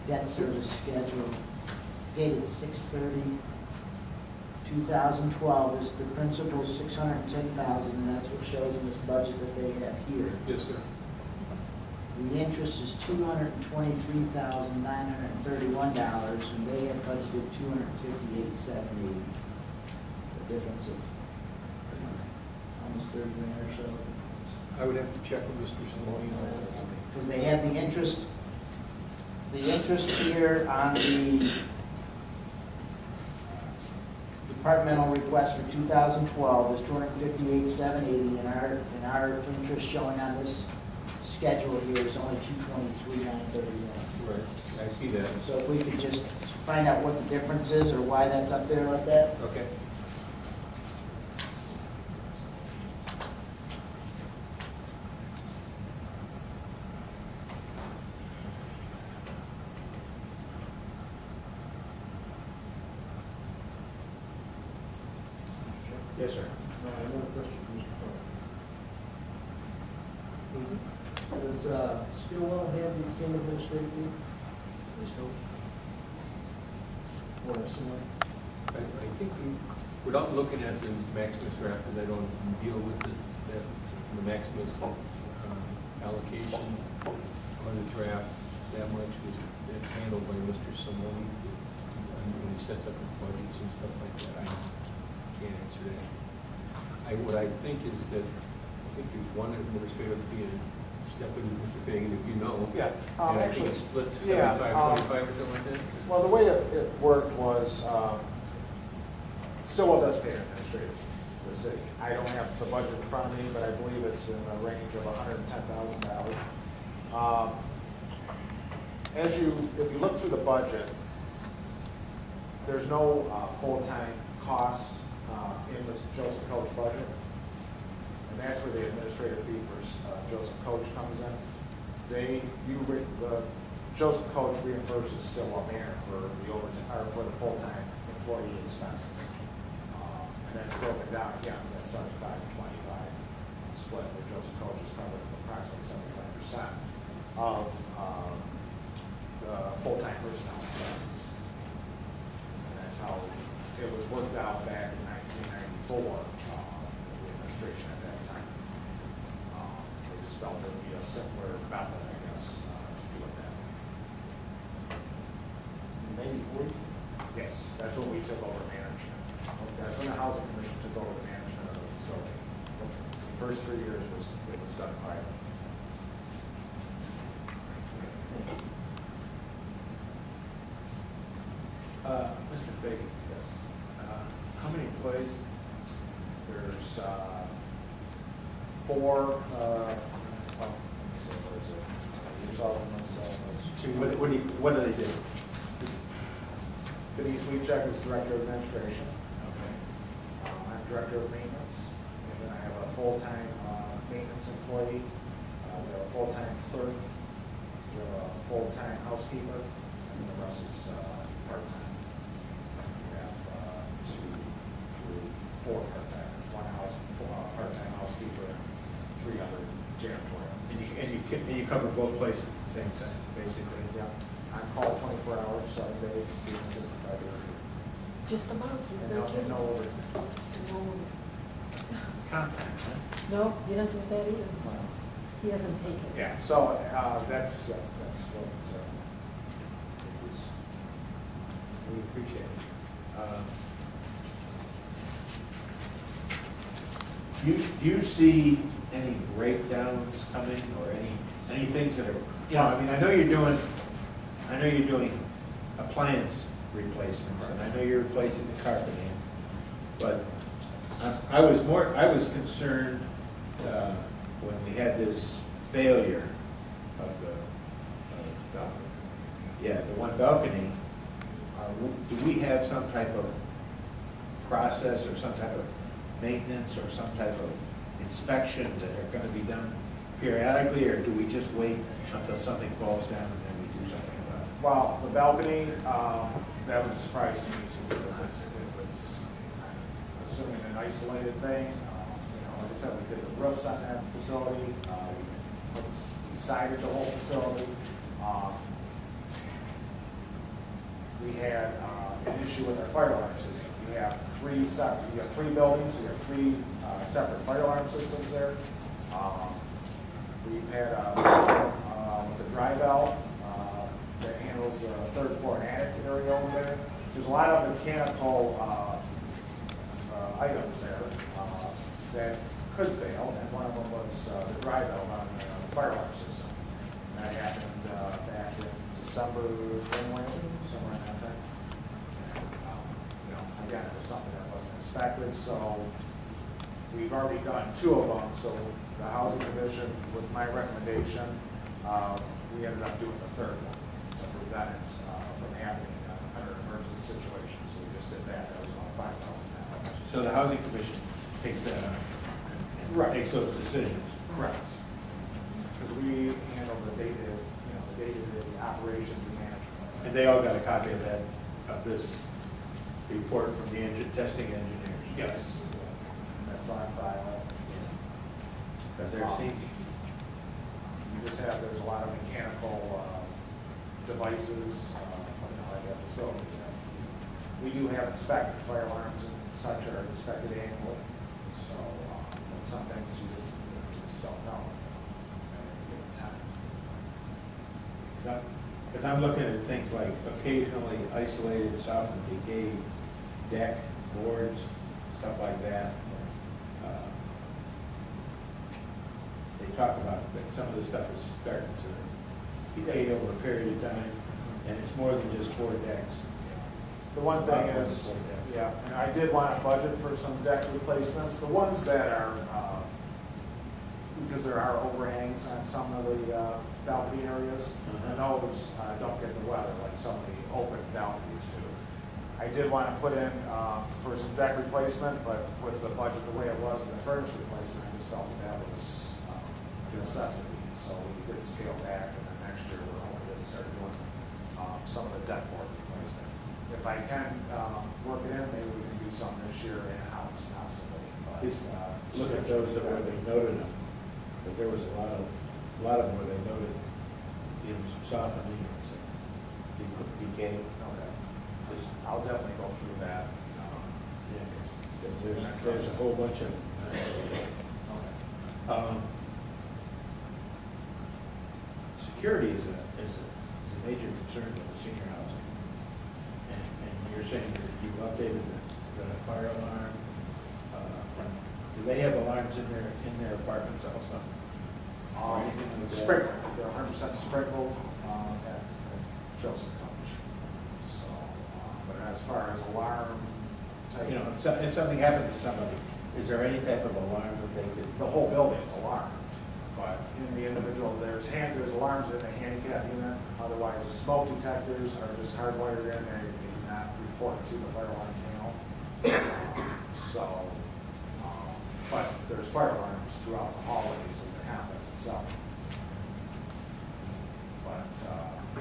debt service schedule dated 6/30/2012, is the principal 610,000, and that's what shows in this budget that they have here. Yes, sir. The interest is $223,931, and they have budgeted $258,780. The difference of almost 30 grand or so. I would have to check with Mr. Simone. Because they have the interest here on the departmental request for 2012 is $258,780, and our interest showing on this schedule here is only $223,931. Right, I see that. So if we could just find out what the difference is or why that's up there like that? Okay. Yes, sir. Another question for Mr. Clark. Does Stillwell have the same administrative fee? Ms. Coach? Or similar? I think without looking at the Maximus draft, because I don't deal with the Maximus allocation on the draft that much, was handled by Mr. Simone when he sets up his budgets and stuff like that. I can't answer that. What I think is that, I think there's one administrative fee, and step with Mr. Fagan if you know. Yeah, And I think actually, it's split yeah, 75, 25 or something like that. well, the way it worked was, Stillwell does pay an administrator for the city. I don't have the budget in front of me, but I believe it's in the range of $110,000. If you look through the budget, there's no full-time cost in the Joseph Coach budget. And that's where the administrative fee for Joseph Coach comes in. Joseph Coach reimburses Stillwell Manor for the overtime, or for the full-time employee expenses. And that's broken down again, that's 75-25 split, where Joseph Coach is covered approximately 75% of the full-time personnel expenses. And that's how it was worked out back in 1994, the administration at that time. They just felt it would be a simpler method, I guess, to do it that way. Maybe 40? Yes, that's when we took over management. That's when the Housing Commission took over the management of the facility. The first 3 years it was done privately. Mr. Fagan. Yes. How many employees? There's 4, well, let me see, what is it? Yourself and myself, it's 2. What do they do? Denise Weechek is Director of Administration. Okay. I'm Director of Maintenance. And then I have a full-time maintenance employee. We have a full-time clerk. We have a full-time housekeeper. And the rest is part-time. We have 4 part-timers, 1 part-time housekeeper, and 3 other janitorial. And you cover both places at the same time, basically. Yeah. I'm called 24 hours, 7 days, 365 days. Just about. And no overtime. Contract, huh? No, he doesn't do that either. He doesn't take it. Yeah, so that's what it is. We appreciate it. Do you see any breakdowns coming or any things that are, I mean, I know you're doing appliance replacements, and I know you're replacing the carpeting, but I was concerned when we had this failure of the one balcony. Do we have some type of process or some type of maintenance or some type of inspection that are gonna be done periodically, or do we just wait until something falls down and then we do something about it? Well, the balcony, that was a surprise to me too. It was assuming an isolated thing. Like I said, we did the roofs on that facility. We decided the whole facility. We had an issue with our fire alarm system. You have three buildings, you have three separate fire alarm systems there. We've had the dry valve that handles the third floor and attic area over there. There's a lot of mechanical items there that could fail, and one of them was the dry valve on the fire alarm system. And that happened back in December, January, somewhere in that time. And, again, it was something that wasn't inspected, so we've already done two of them. So the housing commission, with my recommendation, we ended up doing the third one to prevent it from happening under an emergency situation. So we just did that. That was about $5,000. So the housing commission takes that on and makes those decisions. Correct. Because we handle the day-to-day operations and management. And they all got a copy of that, of this report from the testing engineers. Yes. That's on file. Because they're seeing, You just have, there's a lot of mechanical devices, like that facility. We do have inspected fire alarms and such are inspected annually. So, but some things you just don't know at any given time. because I'm looking at things like occasionally isolated, softened, decayed deck, boards, stuff like that. They talk about that some of this stuff is starting to decay over a period of time, and it's more than just 4 decks. The one thing is, yeah, and I did want to budget for some deck replacements. The ones that are, because there are overhangs on some of the balcony areas, and those don't get the weather like some of the open balconies do. I did want to put in for some deck replacement, but with the budget the way it was in the furnace replacement, I just felt that was a necessity. So we did scale back, and then next year we're hoping to start doing some of the deck board replacement. If I can work it in, maybe we can do something this year in-house, possibly. But, Look at those that where they noted them, because there was a lot of them where they noted, some softening and some decay. Okay. I'll definitely go through that. There's a whole bunch of them. Security is a major concern with the senior housing. And you're saying that you've updated the fire alarm. Do they have alarms in their apartments also? Or anything like that? Sprinkled, they're 100% sprinkled at Joseph College. So, but as far as alarm type, If something happens to somebody, is there any type of alarm that they could? the whole building is alarmed. But in the individual, there's alarms in the handicap unit. Otherwise, the smoke detectors are just hardwired in. They do not report to the fire alarm panel. So, but there's fire alarms throughout the hallways of the complex itself. But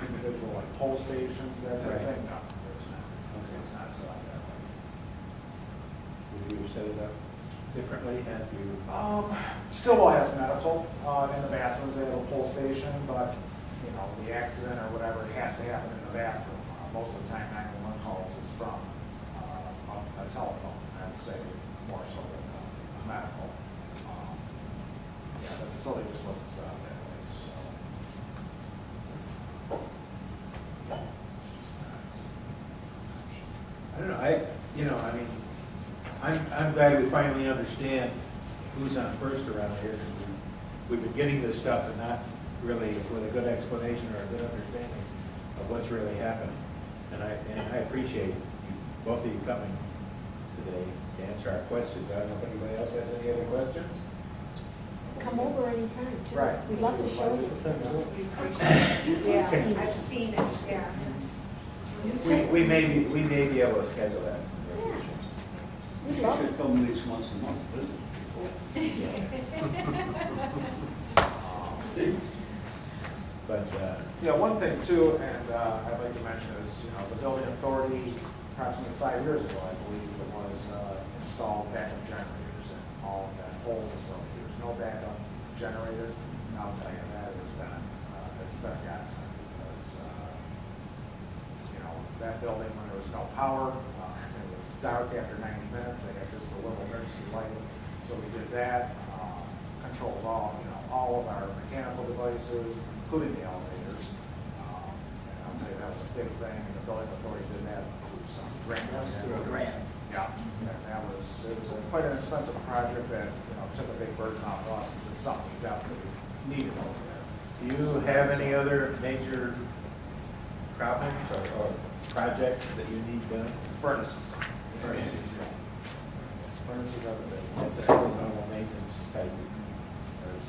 individual like pole stations, that type of thing, no, there's not. It's not set up that way. Would you have set it up differently had you? Stillwell has medical in the bathrooms. They have a pole station, but the accident or whatever has to happen in the bathroom. Most of the time, 911 calls is from a telephone. I would say more so than a medical. The facility just wasn't set up that way. So it's just not. I don't know, I'm glad we finally understand who's on first around here, because we've been getting this stuff and not really with a good explanation or a good understanding of what's really happening. And I appreciate you, both of you coming today to answer our questions. I don't know if anybody else has any other questions? Come over anytime, too. Right. We'd love to show you. Yeah, I've seen it, yeah. We may be able to schedule that. We'd You love should it. come at least once a month, visit. But, Yeah, one thing too, and I'd like to mention is, you know, the building authority, approximately 5 years ago, I believe, it was installed backup generators in all of that whole facility. There's no backup generator, and I'll tell you, that has been, it's been a godsend, because, you know, that building, when there was no power, it was dark after 90 minutes, they had just a little emergency lighting, so we did that, controls all, you know, all of our mechanical devices, including the elevators. And I'll tell you, that was a big thing, and the building authority did that through some grant. Grant. Yeah, and that was, it was quite an expensive project that, you know, took a big burden off us, because it's something we definitely needed over there. do you have any other major problems or projects that you need done? Furnaces. Furnaces. Furnaces are the big ones. That's a normal maintenance type.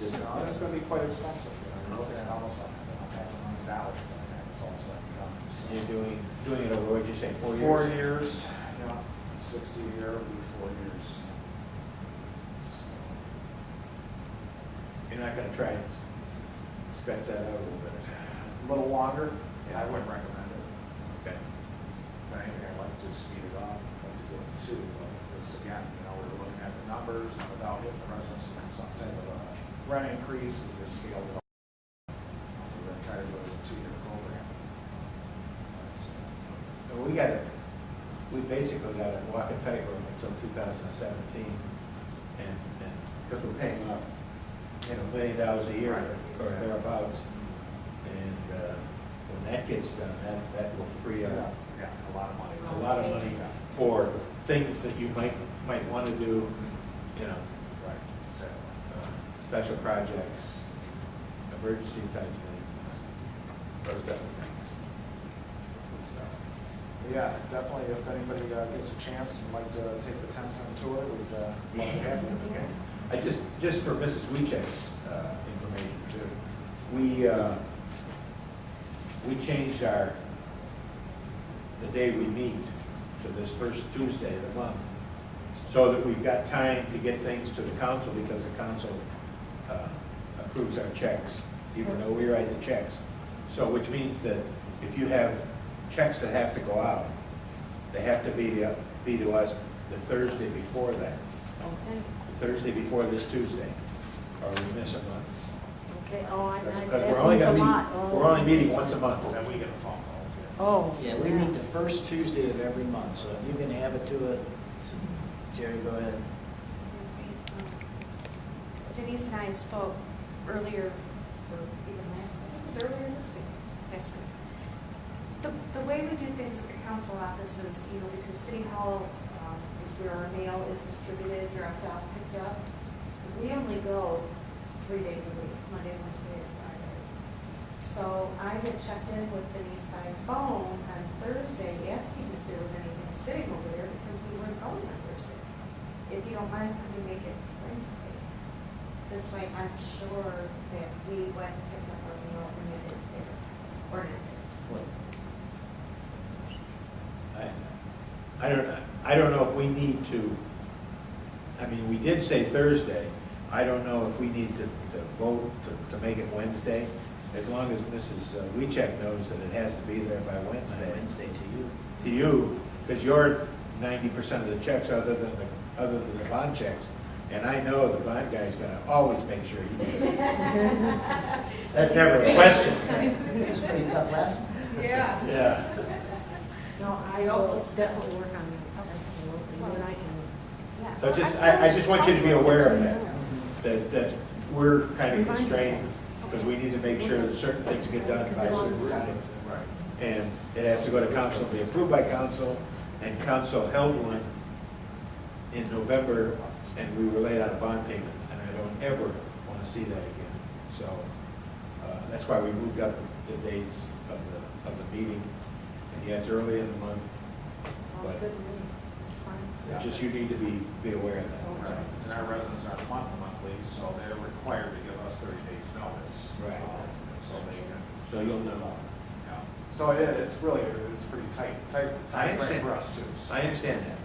You know, that's gonna be quite expensive, you know, you're looking at almost like, you know, $500,000 for that, it's all said and done. So, You're doing it over, what'd you say, 4 years? 4 years, you know, 60 a year would be 4 years. You're not gonna try and stretch that out a little bit? A little longer, yeah, I wouldn't recommend it. Okay. If anything, I'd like to speed it up, I'd like to do it too, but this again, you know, we're looking at the numbers, and without hitting the residents with some type of a rent increase, we just scaled it up. We're gonna try to go to a 2-year program. We basically got to walk a tightrope until 2017, and, because we're paying off, you know, $1 million a year or thereabouts. And when that gets done, that will free up Yeah, a lot of money. a lot of money for things that you might want to do, you know, Right, exactly. special projects, emergency type things, those type of things. So, Yeah, definitely, if anybody gets a chance and like to take the 10-cent tour, we'd love to have you. okay. I just for Mrs. Weechek's information too, we changed the day we meet to this first Tuesday of the month, so that we've got time to get things to the council, because the council approves our checks, even though we write the checks. So, which means that if you have checks that have to go out, they have to be to us the Thursday before that, Okay, the Thursday before this Tuesday, or we miss a month. okay, oh, I. Because that we're only means a gonna lot. be, Oh. we're only meeting once a month. Then we get the phone calls, yes. Oh. Yeah, we meet the first Tuesday of every month, so if you can have it to it, Jerry, go ahead. Denise and I spoke earlier, or even last, I think it was earlier this week, last week. The way we do things at the council office is, you know, because City Hall is where our mail is distributed, dropped off, picked up. We only go 3 days a week, Monday, Wednesday, and Friday. So I had checked in with Denise by phone on Thursday, asking if there was anything sitting over there, because we weren't going on Thursday. If you don't mind, could we make it Wednesday? This way, I'm sure that we went and picked up our mail and it is there, or not there. I don't know if we need to, I mean, we did say Thursday. I don't know if we need to vote to make it Wednesday, as long as Mrs. Weechek knows that it has to be there by Wednesday. Wednesday to you. To you, because you're 90% of the checks other than the bond checks. And I know the bond guy's gonna always make sure he does it. That's never a question. It was pretty tough last month. Yeah. Yeah. No, I will definitely work on that, absolutely, you and I can. Yeah. So I just want you to be aware of that we're kind of constrained, because we need to make sure that certain things get done by a certain time. Right. And it has to go to council, be approved by council, and council held one in November, and we were late on a bond payment, and I don't ever want to see that again. So that's why we moved up the dates of the meeting, Yeah, it's early in the month, Sounds good to me. It's fine. it's just you need to be aware of that. Right. And our residents are monthly, so they're required to give us 30 days notice. Right. So they can. So you'll know. Yeah. So it's really, it's pretty tight I time frame understand. for us too. So. I understand that.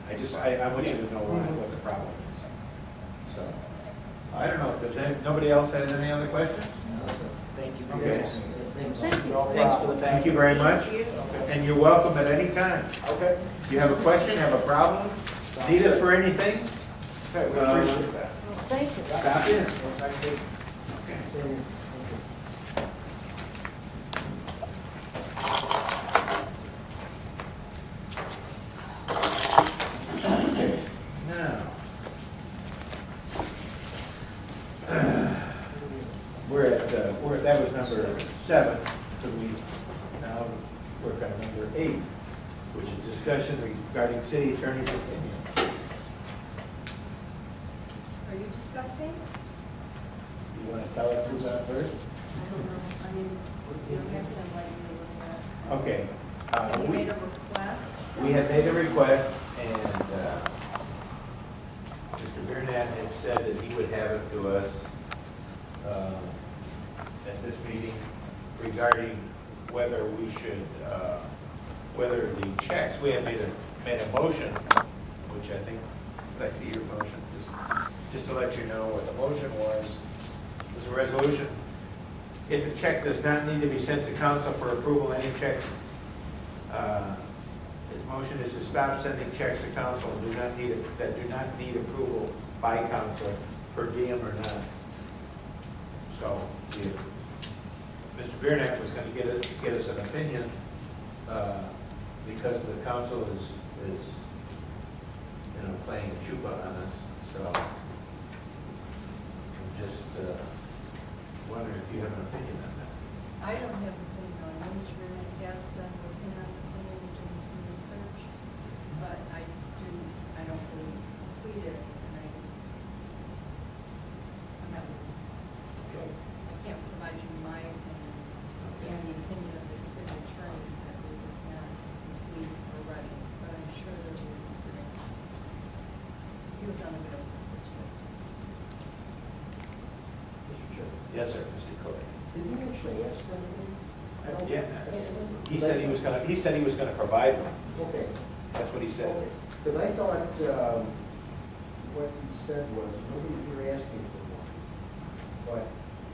I want you to know what the problem is. So, I don't know, nobody else has any other questions? Thank you. Okay. Thank you. Thanks for the Thank you very much. And you're welcome at any time. Okay. If you have a question, have a problem, need us for anything, Okay, we appreciate that. Well, thank you. stop in. It's nice to. Now, that was number 7, so we now work on number 8, which is discussion regarding city attorney's opinion. Are you discussing? You want to tell us who's on first? I don't know, I mean, you don't have to let me look at. Okay. You made a request? We had made a request, and Mr. Burnett had said that he would have it to us at this meeting regarding whether we should, whether the checks, we had made a motion, which I think, did I see your motion? Just to let you know what the motion was a resolution. If a check does not need to be sent to council for approval, any checks, his motion is to stop sending checks to council that do not need approval by council, per diem or not. So if Mr. Biernack was going to get us an opinion, because the council is playing a chupa on us, so I'm just wondering if you have an opinion on that. I don't have an opinion on it. Mr. Burnett has been working on the opinion, doing some research, but I don't believe it's completed, and I'm not, so I can't provide you my opinion, and the opinion of the city attorney, I believe is not complete or ready, but I'm sure there will be things. He was unavailable for today. Mr. Chairman, Yes, sir, Mr. Cody. did we actually ask for anything? I don't. Yeah. He said he was gonna provide one. Okay. That's what he said. Because I thought, what he said was, nobody here asking for one, but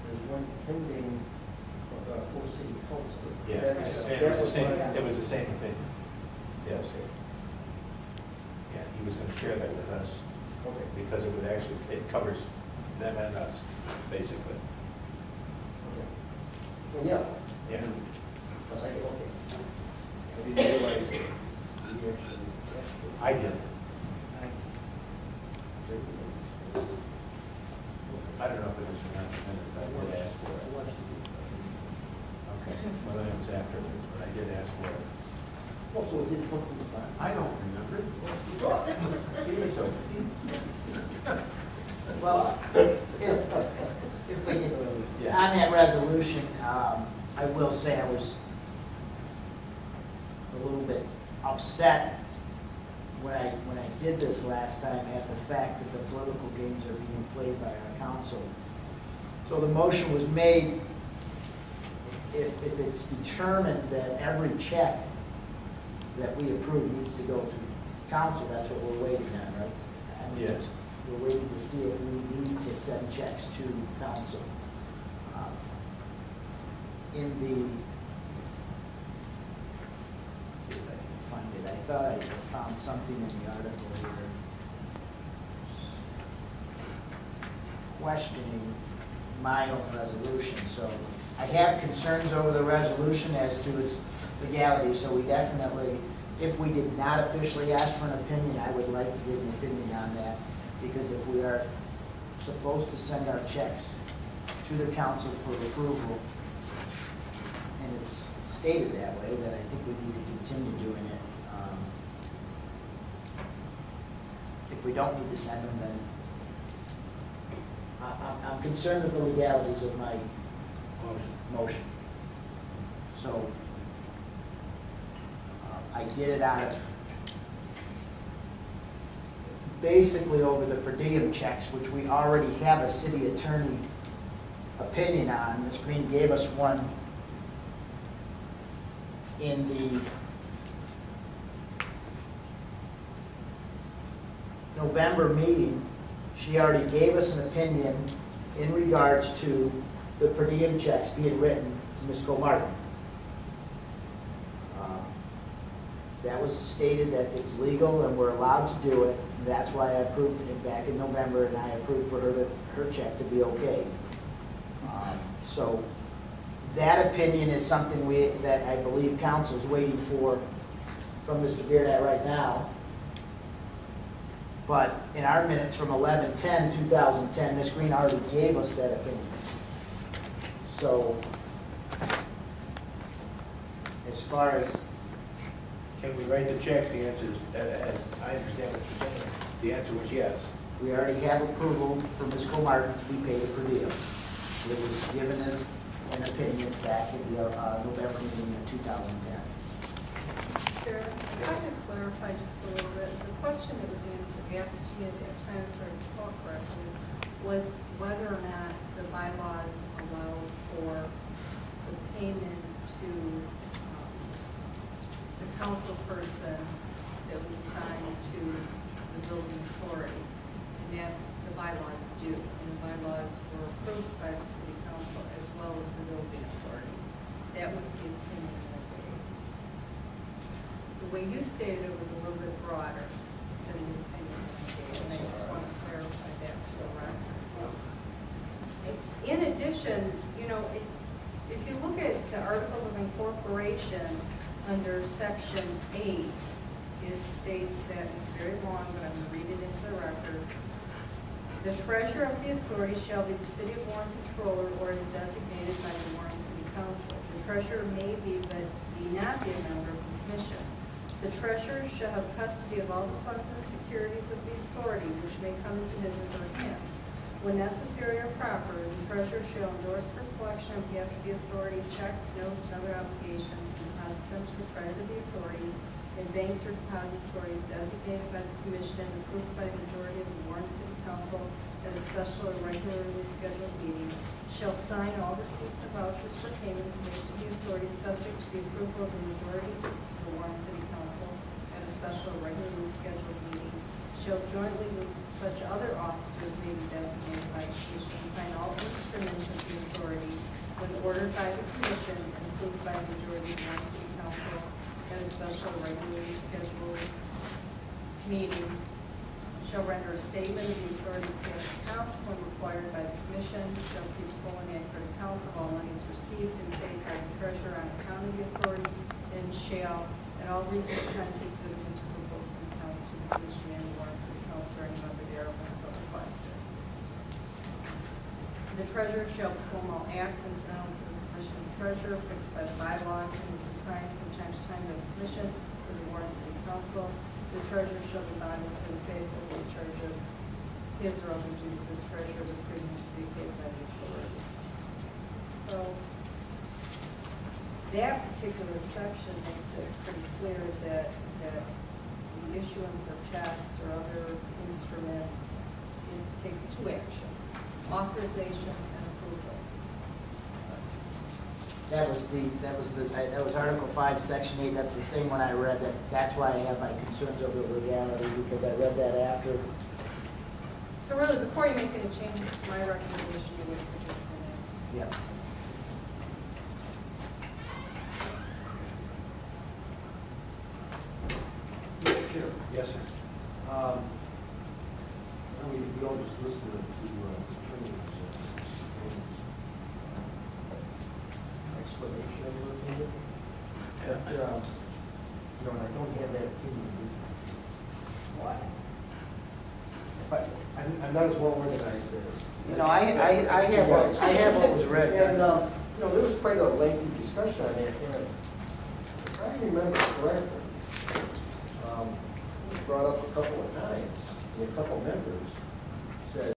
there's one pending for city council. Yeah, That's- and that was my- it was the same opinion. Yes. Yeah, he was gonna share that with us, Okay. because it covers them and us, basically. Okay. Well, yeah. Yeah. Okay. I didn't realize that we actually asked for it. I did. I don't know if it was for 90 minutes, I did ask for it. Okay, well, then it was afterwards, but I did ask for it. Oh, so it didn't come from the spot? I don't remember. It's okay. Well, if we did, on that resolution, I will say I was a little bit upset when I did this last time at the fact that the political games are being played by our council. So the motion was made, if it's determined that every check that we approve needs to go to council, that's what we're waiting on, right? I mean, Yes. we're waiting to see if we need to send checks to council. In the, let's see if I can find it, I thought I found something in the article here questioning my own resolution. So I have concerns over the resolution as to its legality, so we definitely, if we did not officially ask for an opinion, I would like to give an opinion on that. Because if we are supposed to send our checks to the council for approval, and it's stated that way, then I think we need to continue doing it. If we don't need to send them, then I'm concerned with the legalities of my motion. So, I did it out of, basically over the per diem checks, which we already have a city attorney opinion on. Ms. Green gave us one in the November meeting. She already gave us an opinion in regards to the per diem checks being written to Ms. Martin. That was stated that it's legal and we're allowed to do it. That's why I approved it back in November, and I approved for her check to be okay. So that opinion is something that I believe council's waiting for from Mr. Beardat right now. But in our minutes from 11/10/2010, Ms. Green already gave us that opinion. So as far as, Can we write the checks? The answer is, as I understand what you're saying, the answer was yes. we already have approval for Ms. Martin to be paid a per diem. It was given as an opinion back in the November meeting in 2010. Chair, if I could clarify just a little bit, the question that was asked to me at that time, if I recall correctly, was whether or not the bylaws allow for the payment to the council person that was assigned to the building authority, and that the bylaws do, and the bylaws were approved by the city council as well as the building authority. That was the opinion that they gave. The way you stated it was a little bit broader than the opinion that they gave, and I just want to clarify that for the record. In addition, if you look at the Articles of Incorporation under Section 8, it states that, it's very long, but I'm going to read it into the record. The treasurer of the authority shall be the city of Warren controller or is designated by the Warren City Council. The treasurer may be, but may not be a member of the commission. The treasurer shall have custody of all the funds and securities of the authority which may come into his or her hands. When necessary or proper, the treasurer shall endorse for collection on behalf of the authority checks, notes, and other obligations, and deposit them to the credit of the authority in banks or depositories designated by the commission and approved by the majority of the Warren City Council at a special or regularly scheduled meeting, shall sign all receipts and vouchers for payments made to the authority subject to the approval of the majority of the Warren City Council at a special or regularly scheduled meeting, shall jointly with such other officers may be designated by the commission sign all instruments of the authority when ordered by the commission and approved by the majority of the Warren City Council at a special or regularly scheduled meeting, shall render a statement of the authority's cash accounts when required by the commission, shall keep full and accurate accounts of all monies received and paid by the treasurer on account of the authority, and shall at all reasonable times exhibit his proposals and accounts to the commission and the Warren City Council or any member thereof when so requested. The treasurer shall perform all acts incidental to the position of treasurer fixed by the bylaws and is assigned from time to time by the commission to the Warren City Council. The treasurer shall be bonded for the faithful discharge of his or other duties as treasurer with premiums to be paid by the authority. So that particular section makes it pretty clear that the issuance of checks or other instruments, it takes two actions: authorization and approval. That was Article 5, Section 8. That's the same one I read. That's why I have my concerns over the legality, because I read that after. So really, before you make any changes, it's my recommendation you wait for just minutes. Yep. Sure. Yes, sir. We all just listened to attorney's explanation of her opinion. But, and I don't have that opinion. Why? But I'm not as well organized as. I have what was read. And, there was quite a lengthy discussion on that, and if I remember correctly, it was brought up a couple of times, and a couple of members